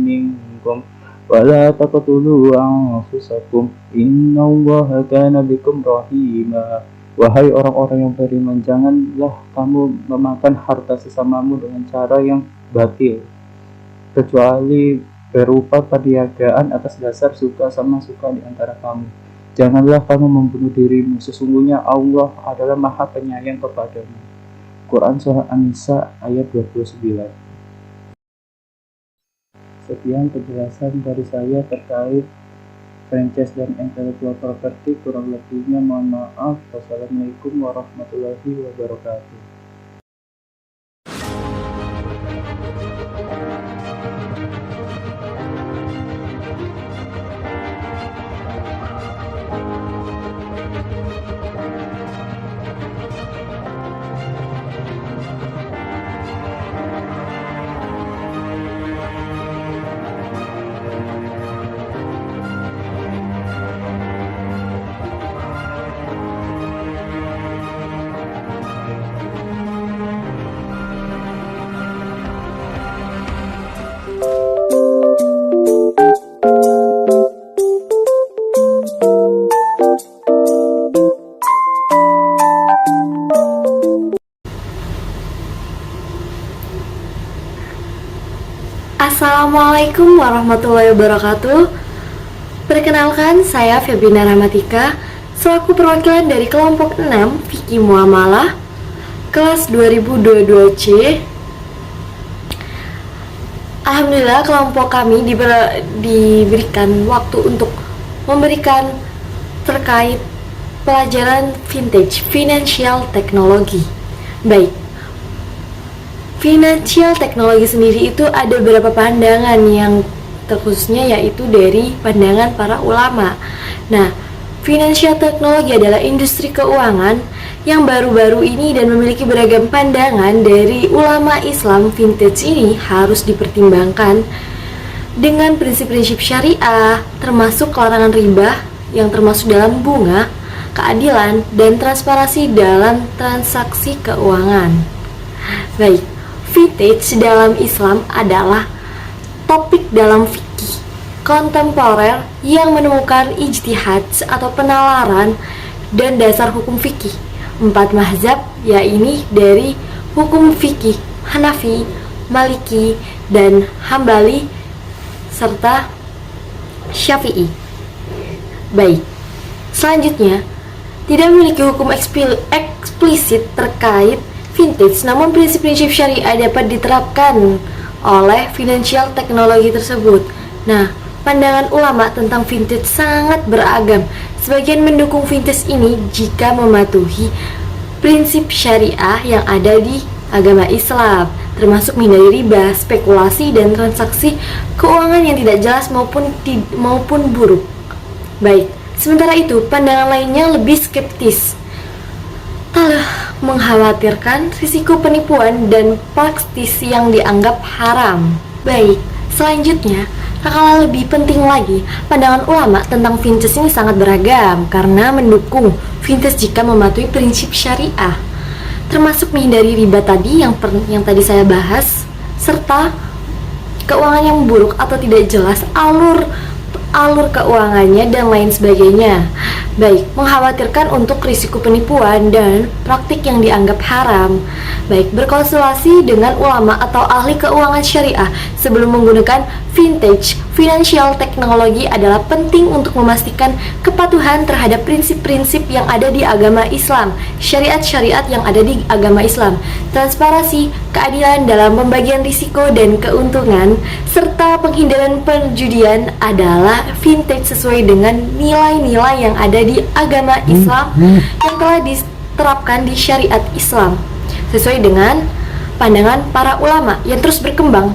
minkum wa la taqtulu anfusakum innallaha kana bikum rahima. Wahai orang-orang yang beriman, janganlah kamu memakan harta sesamamu dengan cara yang batil, kecuali berupa perniagaan atas dasar suka sama suka di antara kamu. Janganlah kamu membunuh dirimu, sesungguhnya Allah adalah Maha Penyayang kepadamu. Quran Surah An-Nisa ayat 29. Sekian penjelasan dari saya terkait franchise dan intellectual property. Kurang lebihnya mohon maaf. Wassalamualaikum warahmatullahi wabarakatuh. Assalamualaikum warahmatullahi wabarakatuh. Perkenalkan, saya Febrina Rahmatika, selaku perwakilan dari kelompok 6 Fikih Muamalah kelas 2022C. Alhamdulillah, kelompok kami diberikan waktu untuk memberikan terkait pelajaran vintage financial technology. Baik, financial technology sendiri itu ada beberapa pandangan yang terkhususnya yaitu dari pandangan para ulama. Nah, financial technology adalah industri keuangan yang baru-baru ini dan memiliki beragam pandangan dari ulama Islam. Vintage ini harus dipertimbangkan dengan prinsip-prinsip syariah, termasuk larangan riba yang termasuk dalam bunga, keadilan, dan transparansi dalam transaksi keuangan. Baik, vintage dalam Islam adalah topik dalam fikih kontemporer yang menemukan ijtihad atau penalaran dan dasar hukum fikih 4 mazhab, yaitu dari hukum fikih Hanafi, Maliki, dan Hambali serta Syafi'i. Baik, selanjutnya tidak memiliki hukum eksplisit terkait vintage, namun prinsip-prinsip syariah dapat diterapkan oleh financial technology tersebut. Nah, pandangan ulama tentang vintage sangat beragam. Sebagian mendukung vintage ini jika mematuhi prinsip syariah yang ada di agama Islam. termasuk menghindari riba, spekulasi, dan transaksi keuangan yang tidak jelas maupun buruk. Baik, sementara itu pandangan lainnya lebih skeptis, telah mengkhawatirkan risiko penipuan dan praktis yang dianggap haram. Baik, selanjutnya, tak kalah lebih penting lagi, pandangan ulama tentang vintage ini sangat beragam karena mendukung vintage jika mematuhi prinsip syariah, termasuk menghindari riba tadi yang tadi saya bahas, serta keuangan yang buruk atau tidak jelas alur keuangannya dan lain sebagainya. Baik, mengkhawatirkan untuk risiko penipuan dan praktik yang dianggap haram. Baik, berkonsultasi dengan ulama atau ahli keuangan syariah sebelum menggunakan vintage financial technology adalah penting untuk memastikan kepatuhan terhadap prinsip-prinsip yang ada di agama Islam, syariat-syariat yang ada di agama Islam, transparansi, keadilan dalam pembagian risiko dan keuntungan, serta penghindaran perjudian adalah vintage sesuai dengan nilai-nilai yang ada di agama Islam yang telah diterapkan di syariat Islam, sesuai dengan pandangan para ulama yang terus berkembang,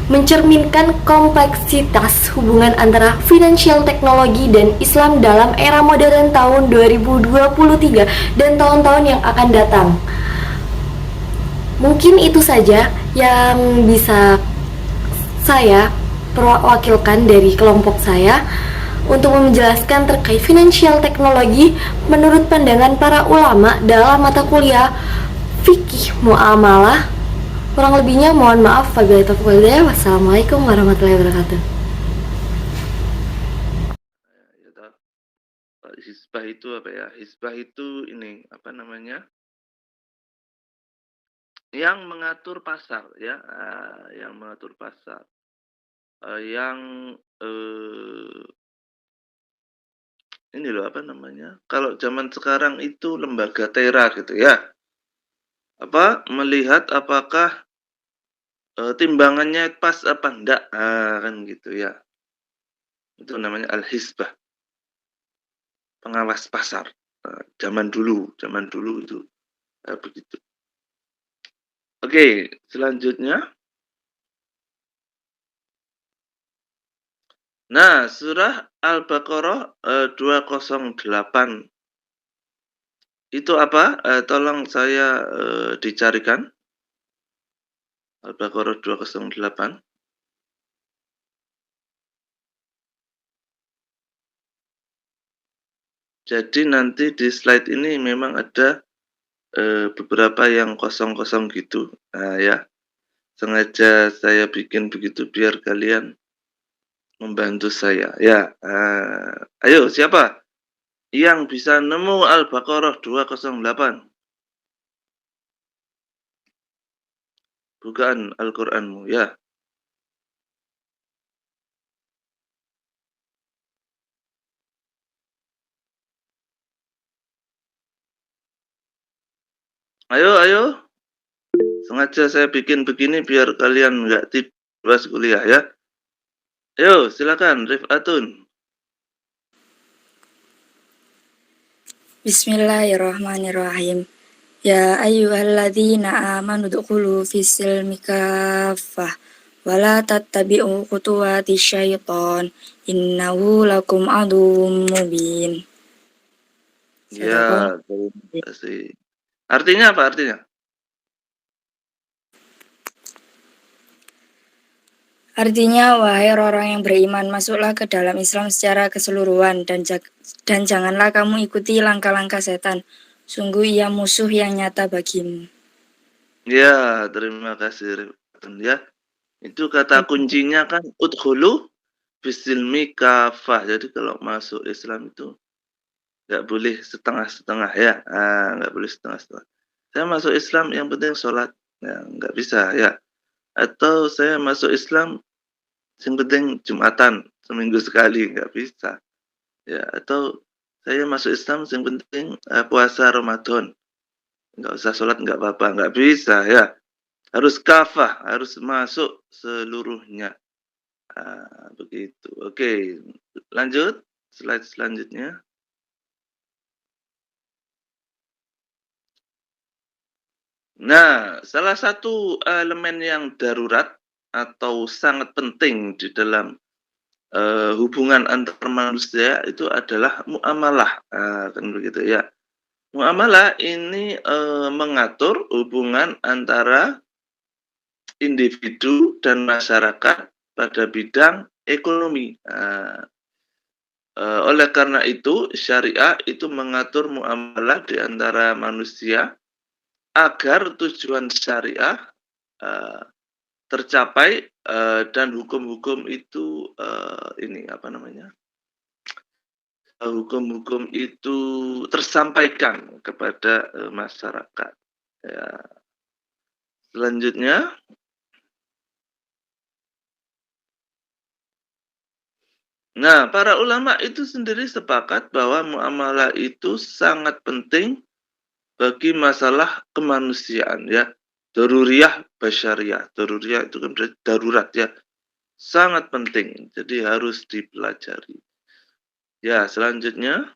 mencerminkan kompleksitas hubungan antara financial technology dan Islam dalam era modern tahun 2023 dan tahun-tahun yang akan datang. Mungkin itu saja yang bisa saya perwakilkan dari kelompok saya untuk menjelaskan terkait financial technology menurut pandangan para ulama dalam mata kuliah fikih muamalah. Kurang lebihnya mohon maaf. Wassalamualaikum warahmatullahi wabarakatuh. Hisbah itu apa ya? Hisbah itu ini apa namanya? Yang mengatur pasar ya, yang mengatur pasar, yang ini loh apa namanya? Kalau zaman sekarang itu lembaga TERA gitu ya. Apa melihat apakah timbangannya pas apa enggak, kan gitu ya. Itu namanya al-hisbah, pengawas pasar. Zaman dulu itu begitu. Oke, selanjutnya. Nah, surah Al-Baqarah 208 itu apa? Tolong saya dicarikan. Al-Baqarah 208. Jadi nanti di slide ini memang ada beberapa yang kosong-kosong gitu. Nah ya, sengaja saya bikin begitu biar kalian membantu saya. Ya, ayo siapa yang bisa nemu Al-Baqarah 208? Bukaan Al-Qur'anmu ya. Ayo. Sengaja saya bikin begini biar kalian nggak tidur pas kuliah ya. Ayo, silakan Rifatun. Bismillahirrahmanirrahim. Ya ayyuhalladzina amanu dukhulu fis-silmi kaffah wa la tattabi'u khutuwati syaiton innahu lakum aduwwum mubin. Ya, terima kasih. Artinya apa artinya? Artinya, wahai orang yang beriman, masuklah ke dalam Islam secara keseluruhan dan janganlah kamu ikuti langkah-langkah setan. Sungguh ia musuh yang nyata bagimu. Ya, terima kasih ya. Itu kata kuncinya kan udkhulu bisilmi kafah. Jadi kalau masuk Islam itu nggak boleh setengah-setengah ya. Nggak boleh setengah-setengah. Saya masuk Islam yang penting sholat. Ya, nggak bisa ya. Atau saya masuk Islam yang penting Jumatan seminggu sekali, nggak bisa. Ya, atau saya masuk Islam yang penting puasa Ramadan. Nggak usah sholat, nggak apa-apa, nggak bisa ya. Harus kafah, harus masuk seluruhnya. Begitu. Oke, lanjut. Slide Nah, salah satu elemen yang darurat atau sangat penting di dalam hubungan antar manusia itu adalah muamalah, kan begitu ya. Muamalah ini mengatur hubungan antara individu dan masyarakat pada bidang ekonomi. Oleh karena itu, syariah itu mengatur muamalah di antara manusia agar tujuan syariah tercapai dan hukum-hukum itu hukum-hukum itu tersampaikan kepada masyarakat. Ya. Selanjutnya, nah, para ulama itu sendiri sepakat bahwa muamalah itu sangat penting bagi masalah kemanusiaan ya. Daruriyah basyariyah. Daruriyah itu kan berarti darurat ya. Sangat penting. Jadi harus dipelajari. Ya, selanjutnya.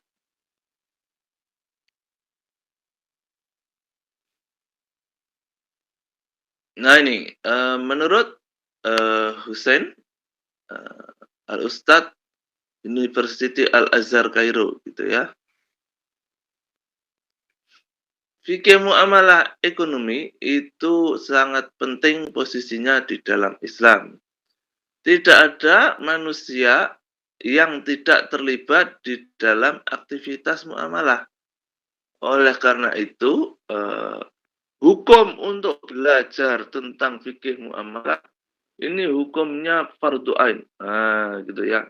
Nah ini, menurut Hussein Al-Ustadz University Al-Azhar Kairo gitu ya. Fikih muamalah ekonomi itu sangat penting posisinya di dalam Islam. Tidak ada manusia yang tidak terlibat di dalam aktivitas muamalah. Oleh karena itu, hukum untuk belajar tentang fikih muamalah ini hukumnya fardu ain. Gitu ya.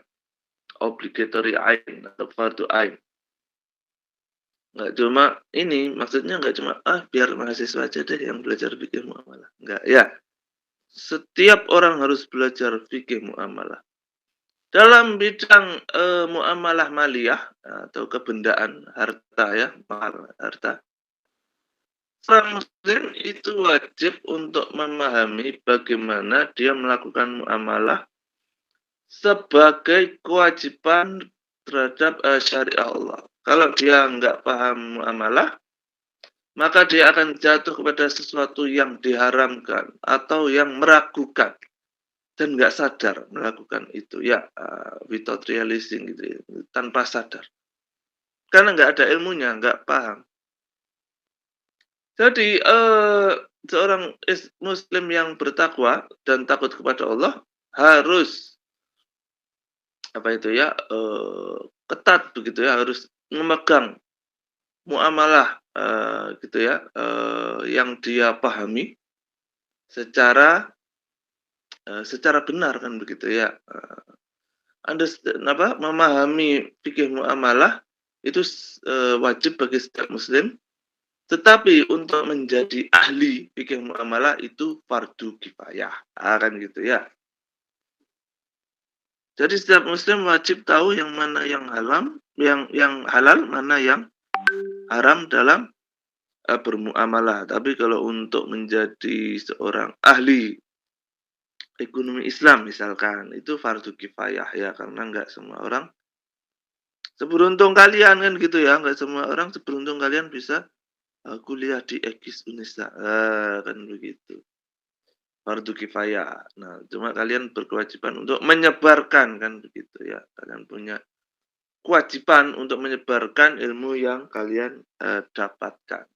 Obligatory ain atau fardu ain. Nggak cuma ini, maksudnya nggak cuma biar mahasiswa aja deh yang belajar fikih muamalah. Nggak, ya. Setiap orang harus belajar fikih muamalah. Dalam bidang muamalah maliyah atau kebendaan harta ya, harta. Seorang muslim itu wajib untuk memahami bagaimana dia melakukan muamalah sebagai kewajiban terhadap syariat Allah. Kalau dia nggak paham muamalah, maka dia akan jatuh kepada sesuatu yang diharamkan atau yang meragukan dan nggak sadar melakukan itu ya, without realizing gitu ya, tanpa sadar. Karena nggak ada ilmunya, nggak paham. Jadi seorang muslim yang bertakwa dan takut kepada Allah harus ketat begitu ya, harus memegang muamalah gitu ya, yang dia pahami secara benar kan begitu ya. Memahami fikih muamalah itu wajib bagi setiap muslim. Tetapi untuk menjadi ahli fikih muamalah itu fardu kifayah, kan gitu ya. Jadi setiap muslim wajib tahu yang mana yang halal, mana yang haram dalam bermuamalah. Tapi kalau untuk menjadi seorang ahli ekonomi Islam misalkan, itu fardu kifayah ya, karena nggak semua orang seberuntung kalian kan gitu ya, nggak semua orang seberuntung kalian bisa kuliah di Ekis Unesa, kan begitu. Fardu kifayah. Nah, cuma kalian berkewajiban untuk menyebarkan kan begitu ya. Kalian punya kewajiban untuk menyebarkan ilmu yang kalian dapatkan.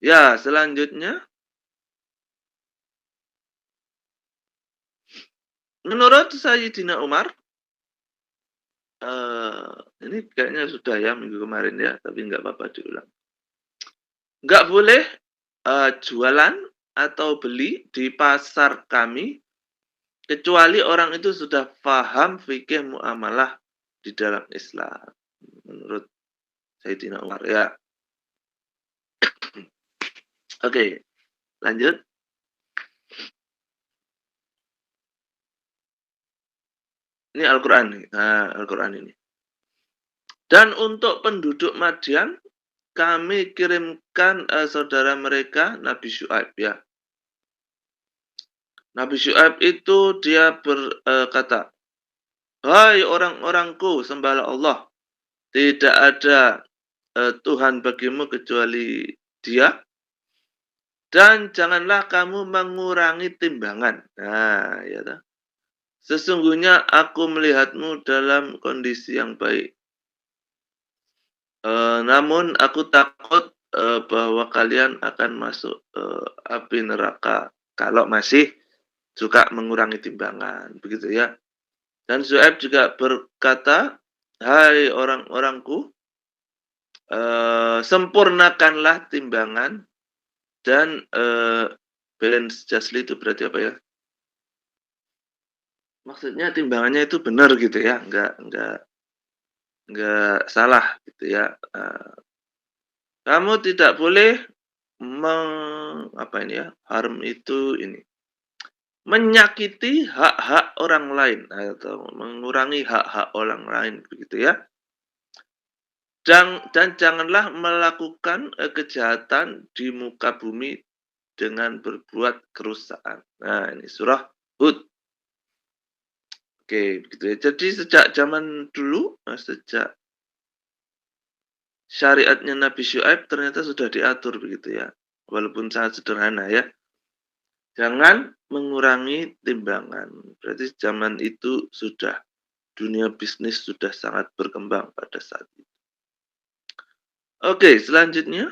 Ya, selanjutnya. Menurut Sayyidina Umar, ini kayaknya sudah ya minggu kemarin ya, tapi nggak apa-apa diulang. Nggak boleh jualan atau beli di pasar kami kecuali orang itu sudah paham fikih muamalah di dalam Islam. Menurut Sayyidina Umar ya. Oke, lanjut. Ini Al-Quran nih. Nah, Al-Quran ini. Dan untuk penduduk Madian, kami kirimkan saudara mereka Nabi Syuaib ya. Nabi Syuaib itu dia berkata, "Hai orang-orangku, sembahlah Allah. Tidak ada Tuhan bagimu kecuali Dia. Dan janganlah kamu mengurangi timbangan. Nah, ya toh. Sesungguhnya aku melihatmu dalam kondisi yang baik. Namun aku takut bahwa kalian akan masuk api neraka kalau masih suka mengurangi timbangan, begitu ya. Dan Shu'aib juga berkata, hai orang-orangku, sempurnakanlah timbangan dan balance justly itu berarti apa ya? Maksudnya timbangannya itu benar gitu ya, enggak salah gitu ya. Kamu tidak boleh apa ini ya? Harm itu ini. Menyakiti hak-hak orang lain atau mengurangi hak-hak orang lain begitu ya. Dan janganlah melakukan kejahatan di muka bumi dengan berbuat kerusakan. Nah, ini surah Hud. Oke, begitu ya. Jadi sejak zaman dulu, sejak syariatnya Nabi Syuaib ternyata sudah diatur begitu ya. Walaupun sangat sederhana ya. Jangan mengurangi timbangan. Berarti zaman itu sudah dunia bisnis sudah sangat berkembang pada saat itu. Oke, selanjutnya.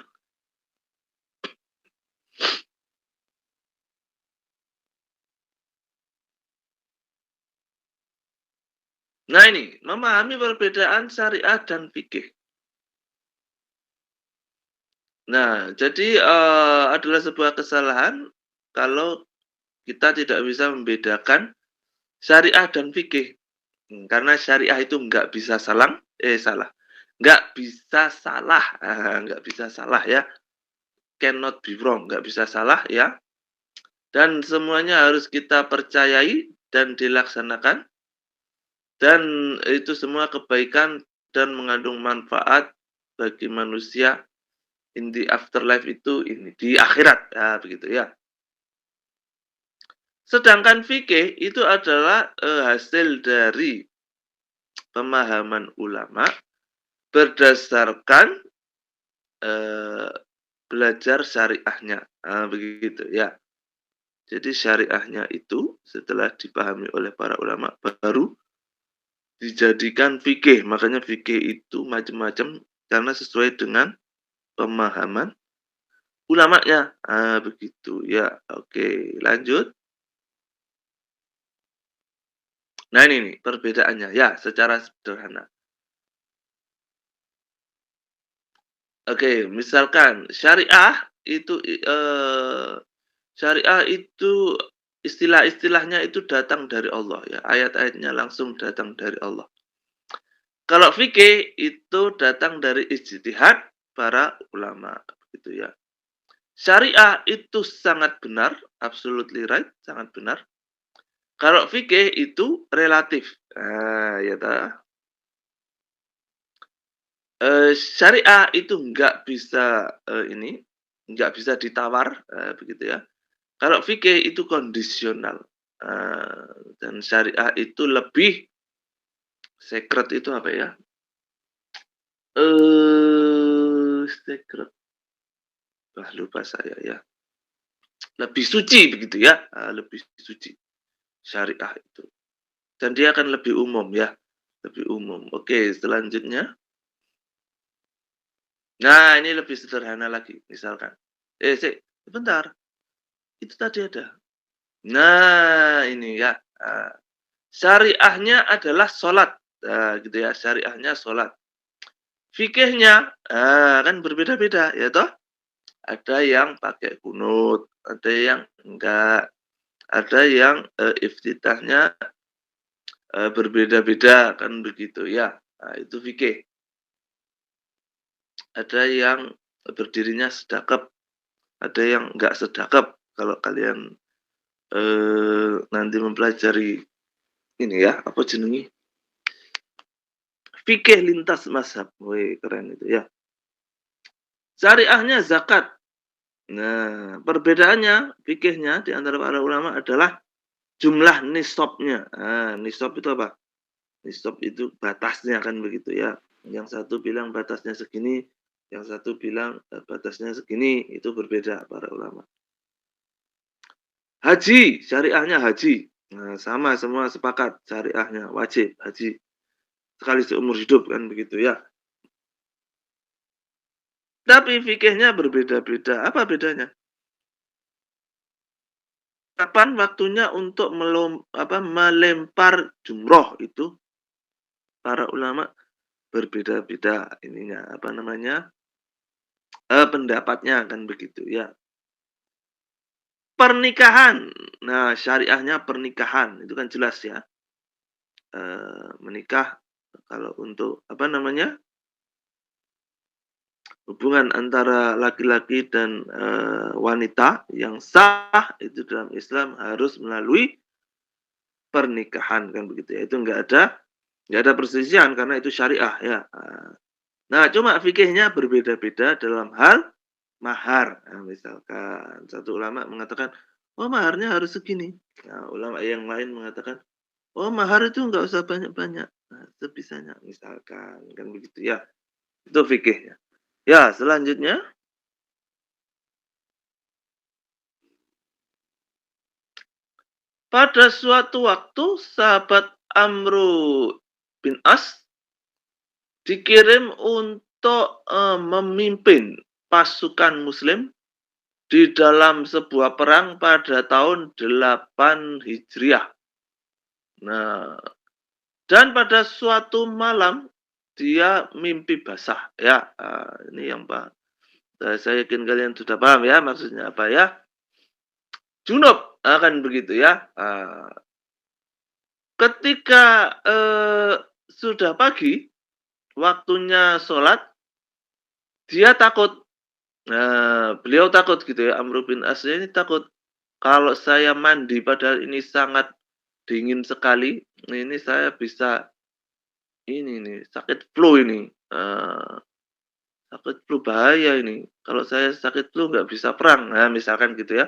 Nah ini, memahami perbedaan syariah dan fikih. Nah, jadi adalah sebuah kesalahan kalau kita tidak bisa membedakan syariah dan fikih. Karena syariah itu nggak bisa salah. Nggak bisa salah. Nggak bisa salah ya. Cannot be wrong. Nggak bisa salah ya. Dan semuanya harus kita percayai dan dilaksanakan. Dan itu semua kebaikan dan mengandung manfaat bagi manusia in the afterlife itu ini di akhirat ya begitu ya. Sedangkan fikih itu adalah hasil dari pemahaman ulama berdasarkan belajar syariahnya begitu ya. Jadi syariahnya itu setelah dipahami oleh para ulama baru dijadikan fikih. Makanya fikih itu macam-macam karena sesuai dengan pemahaman ulamanya. Begitu ya. Oke, lanjut. Nah ini nih perbedaannya ya secara sederhana. Oke, misalkan syariah itu istilah-istilahnya itu datang dari Allah ya. Ayat-ayatnya langsung datang dari Allah. Kalau fikih itu datang dari ijtihad para ulama gitu ya. Syariah itu sangat benar, absolutely right, sangat benar. Kalau fikih itu relatif. Ya ta. Syariah itu nggak bisa nggak bisa ditawar begitu ya. Kalau fikih itu kondisional dan syariah itu lebih secret itu apa ya? Secret. Wah, lupa saya ya. Lebih suci begitu ya, lebih suci syariah itu. Dan dia akan lebih umum ya, lebih umum. Oke, selanjutnya. Nah, ini lebih sederhana lagi, misalkan. Sebentar. Itu tadi ada. Nah, ini ya. Syariahnya adalah sholat. Gitu ya, syariahnya sholat. Fikihnya kan berbeda-beda, ya toh? Ada yang pakai kunut, ada yang enggak. Ada yang iftitahnya berbeda-beda, kan begitu ya. Nah, itu fikih. Ada yang berdirinya sedekap, ada yang enggak sedekap. Kalau kalian nanti mempelajari ini ya, apa jenengi? Fikih lintas mazhab. Wih, keren itu ya. Syariahnya zakat. Nah, perbedaannya fikihnya di antara para ulama adalah jumlah nisabnya. Nisab itu apa? Nisab itu batasnya kan begitu ya. Yang satu bilang batasnya segini, yang satu bilang batasnya segini, itu berbeda para ulama. Haji, syariahnya haji. Nah, sama semua sepakat syariahnya wajib haji sekali seumur hidup kan begitu ya. Tapi fikihnya berbeda-beda. Apa bedanya? Kapan waktunya untuk melempar jumroh itu para ulama berbeda-beda ininya pendapatnya kan begitu ya. Pernikahan, nah syariahnya pernikahan itu kan jelas ya. Menikah kalau untuk hubungan antara laki-laki dan wanita yang sah itu dalam Islam harus melalui pernikahan kan begitu ya. Itu nggak ada perselisihan karena itu syariah ya. Nah, cuma fikihnya berbeda-beda dalam hal mahar. Nah, misalkan satu ulama mengatakan, oh maharnya harus segini. Nah, ulama yang lain mengatakan, oh mahar itu nggak usah banyak-banyak. Nah, sebisanya misalkan kan begitu ya. Itu fikihnya. Ya, selanjutnya. Pada suatu waktu, sahabat Amru bin As dikirim untuk memimpin pasukan muslim di dalam sebuah perang pada tahun 8 Hijriah. Nah, dan pada suatu malam, dia mimpi basah. Ya, ini yang saya yakin kalian sudah paham ya maksudnya apa ya. Junub akan begitu ya. Ketika sudah pagi, waktunya sholat, dia takut. Beliau takut gitu ya, Amr bin As ini takut. Kalau saya mandi padahal ini sangat dingin sekali, ini saya bisa ini nih sakit flu ini. Sakit flu bahaya ini. Kalau saya sakit flu nggak bisa perang. Nah, misalkan gitu ya.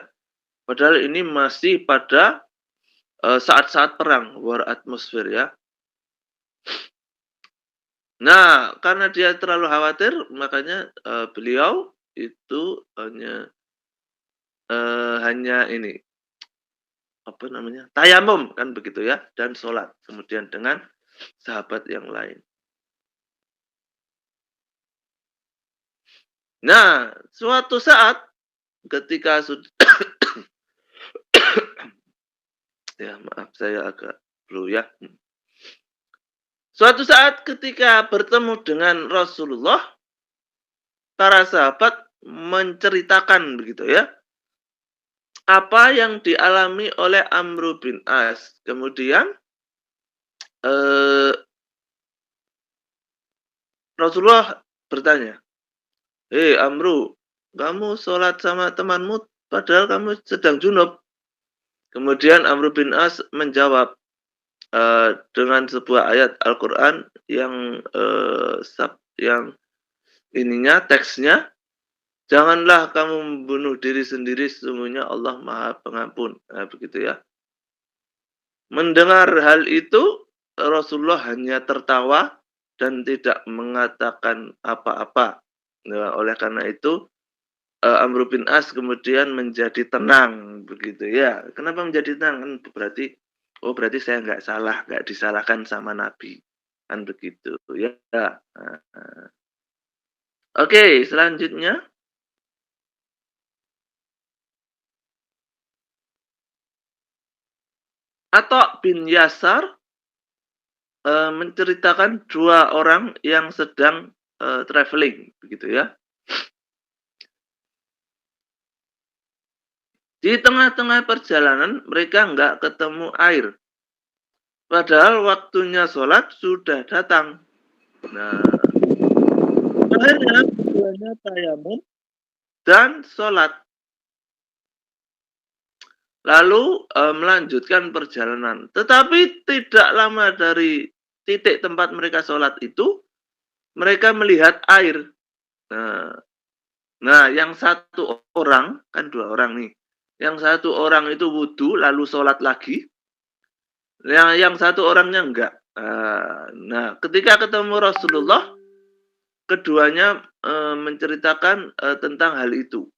Padahal ini masih pada saat-saat perang, war atmosfer ya. Nah, karena dia terlalu khawatir, makanya beliau itu hanya ini tayamum kan begitu ya, dan sholat kemudian dengan sahabat yang lain. Nah, suatu saat ketika sudah ya maaf saya agak flu ya. Suatu saat ketika bertemu dengan Rasulullah, para sahabat menceritakan begitu ya, apa yang dialami oleh Amr bin As. Kemudian Rasulullah bertanya, hei Amru, kamu sholat sama temanmu padahal kamu sedang junub. Kemudian Amr bin As menjawab dengan sebuah ayat Al-Quran yang teksnya, janganlah kamu membunuh diri sendiri, sesungguhnya Allah Maha Pengampun. Nah, begitu ya. Mendengar hal itu, Rasulullah hanya tertawa dan tidak mengatakan apa-apa. Nah, oleh karena itu, Amr bin As kemudian menjadi tenang, begitu ya. Kenapa menjadi tenang? Berarti saya nggak salah, nggak disalahkan sama Nabi, kan begitu ya. Oke, selanjutnya. Atta bin Yasar menceritakan dua orang yang sedang traveling, begitu ya. Di tengah-tengah perjalanan mereka nggak ketemu air. Padahal waktunya sholat sudah datang. Nah, akhirnya keduanya tayamum dan sholat. Lalu melanjutkan perjalanan. Tetapi tidak lama dari titik tempat mereka sholat itu, mereka melihat air. Nah, yang satu orang, kan dua orang nih. Yang satu orang itu wudhu, lalu sholat lagi. Yang satu orangnya enggak. Nah, ketika ketemu Rasulullah, keduanya menceritakan tentang hal itu.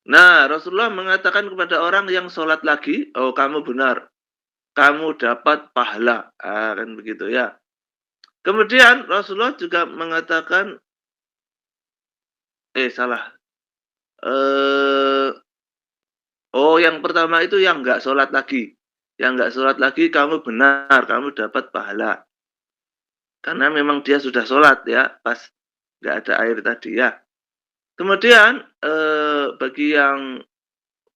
Nah, Rasulullah mengatakan kepada orang yang sholat lagi, oh kamu benar, kamu dapat pahala, kan begitu ya. Kemudian Rasulullah juga mengatakan, salah. Oh yang pertama itu yang nggak sholat lagi. Yang nggak sholat lagi kamu benar, kamu dapat pahala. Karena memang dia sudah sholat ya, pas nggak ada air tadi ya. Kemudian bagi yang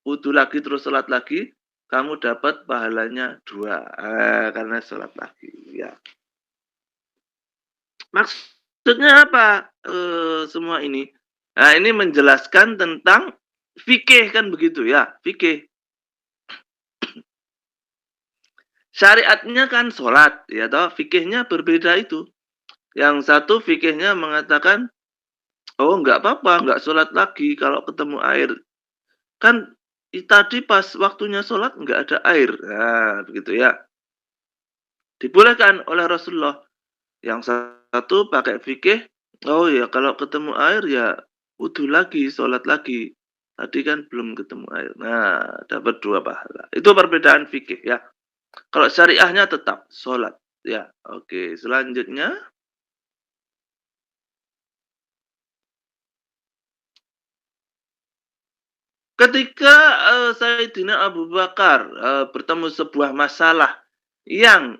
wudu lagi terus sholat lagi, kamu dapat pahalanya 2 karena sholat lagi ya. Maksudnya apa semua ini? Nah ini menjelaskan tentang fikih kan begitu ya, fikih. Syariatnya kan sholat ya toh, fikihnya berbeda itu. Yang satu fikihnya mengatakan, oh nggak apa-apa, nggak sholat lagi kalau ketemu air. Kan tadi pas waktunya sholat nggak ada air. Nah, begitu ya. Dibolehkan oleh Rasulullah. Yang satu pakai fikih, oh ya kalau ketemu air ya wudu lagi, sholat lagi. Tadi kan belum ketemu air. Nah, dapat 2 pahala. Itu perbedaan fikih ya. Kalau syariahnya tetap sholat. Ya, oke. Selanjutnya. Ketika Sayyidina Abu Bakar bertemu sebuah masalah yang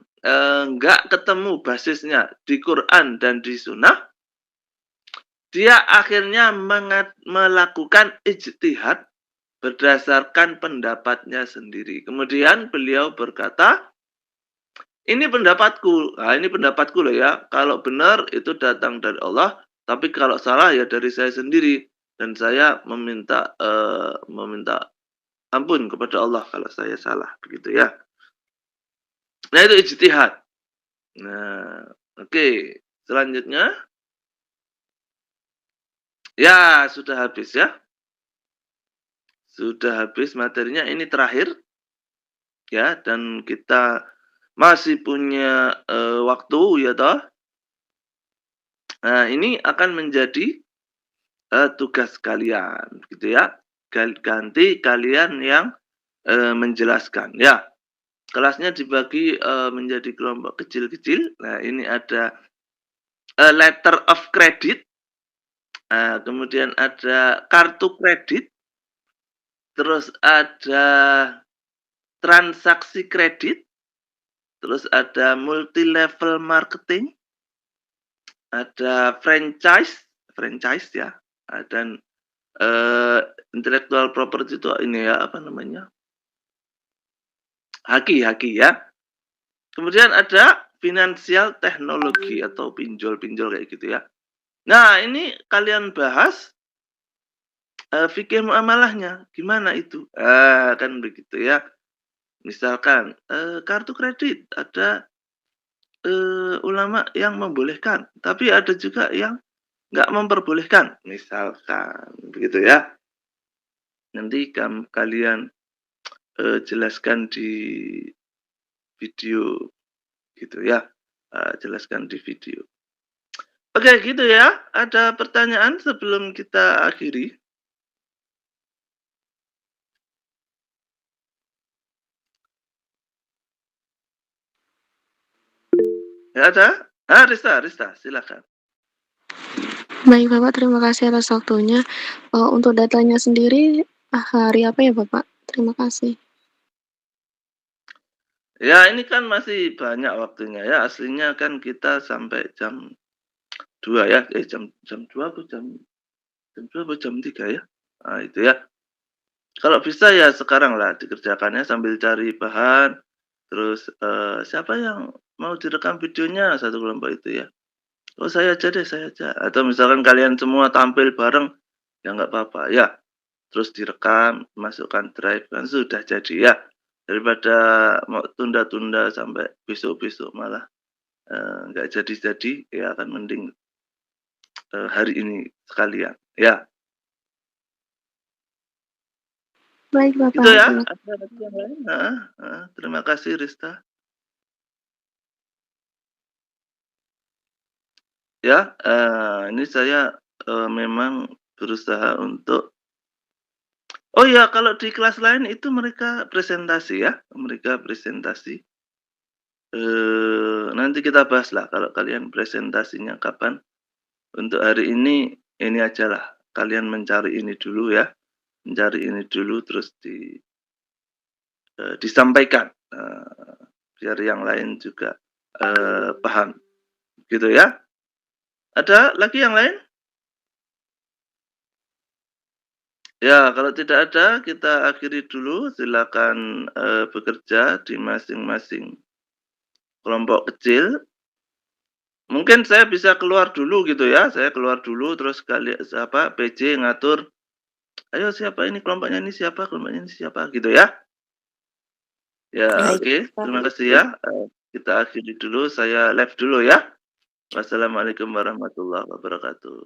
nggak ketemu basisnya di Quran dan di Sunnah, dia akhirnya melakukan ijtihad berdasarkan pendapatnya sendiri. Kemudian beliau berkata, ini pendapatku. Nah, ini pendapatku loh ya. Kalau benar itu datang dari Allah, tapi kalau salah ya dari saya sendiri. Dan saya meminta ampun kepada Allah kalau saya salah, begitu ya. Nah itu ijtihad. Nah, oke. Selanjutnya, ya sudah habis ya. Sudah habis materinya, ini terakhir. Ya, dan kita masih punya waktu ya toh. Nah, ini akan menjadi tugas kalian, gitu ya. Ganti kalian yang menjelaskan ya. Kelasnya dibagi menjadi kelompok kecil-kecil. Nah, ini ada letter of credit. Kemudian ada kartu kredit. Terus ada transaksi kredit. Terus ada multi level marketing. Ada franchise ya. Dan intellectual property itu ini ya, apa namanya? Haki ya. Kemudian ada finansial teknologi atau pinjol kayak gitu ya. Nah, ini kalian bahas fikih muamalahnya gimana itu? Kan begitu ya. Misalkan kartu kredit ada ulama yang membolehkan, tapi ada juga yang nggak memperbolehkan, misalkan begitu ya. Nanti kalian jelaskan di video gitu ya, jelaskan di video. Oke gitu ya, ada pertanyaan sebelum kita akhiri? Ya ada? Rista, silakan. Baik Bapak, terima kasih atas waktunya. Untuk datanya sendiri hari apa ya Bapak? Terima kasih. Ya ini kan masih banyak waktunya ya. Aslinya kan kita sampai jam 2 ya. Jam 2 atau jam 2 atau jam 3 ya. Nah itu ya. Kalau bisa ya sekarang lah dikerjakannya sambil cari bahan. Terus siapa yang mau direkam videonya satu kelompok itu ya. Oh saya aja deh, saya aja. Atau misalkan kalian semua tampil bareng, ya nggak apa-apa ya. Terus direkam, masukkan drive, kan sudah jadi ya. Daripada mau tunda-tunda sampai besok-besok malah nggak jadi-jadi, ya akan mending hari ini sekalian ya. Baik Bapak. Itu ya. Ada yang lain? Terima kasih Rista. Ya, ini saya memang berusaha untuk Oh ya, kalau di kelas lain itu mereka presentasi ya, mereka presentasi. Nanti kita bahas lah kalau kalian presentasinya kapan. Untuk hari ini ajalah, kalian mencari ini dulu ya, mencari ini dulu terus disampaikan, biar yang lain juga paham, gitu ya. Ada lagi yang lain? Ya, kalau tidak ada kita akhiri dulu. Silakan bekerja di masing-masing kelompok kecil. Mungkin saya bisa keluar dulu gitu ya. Saya keluar dulu terus PJ ngatur. Ayo siapa ini kelompoknya ini siapa, kelompoknya ini siapa gitu ya. Ya, oke. Terima kasih ya. Kita akhiri dulu. Saya live dulu ya. Wassalamualaikum warahmatullahi wabarakatuh.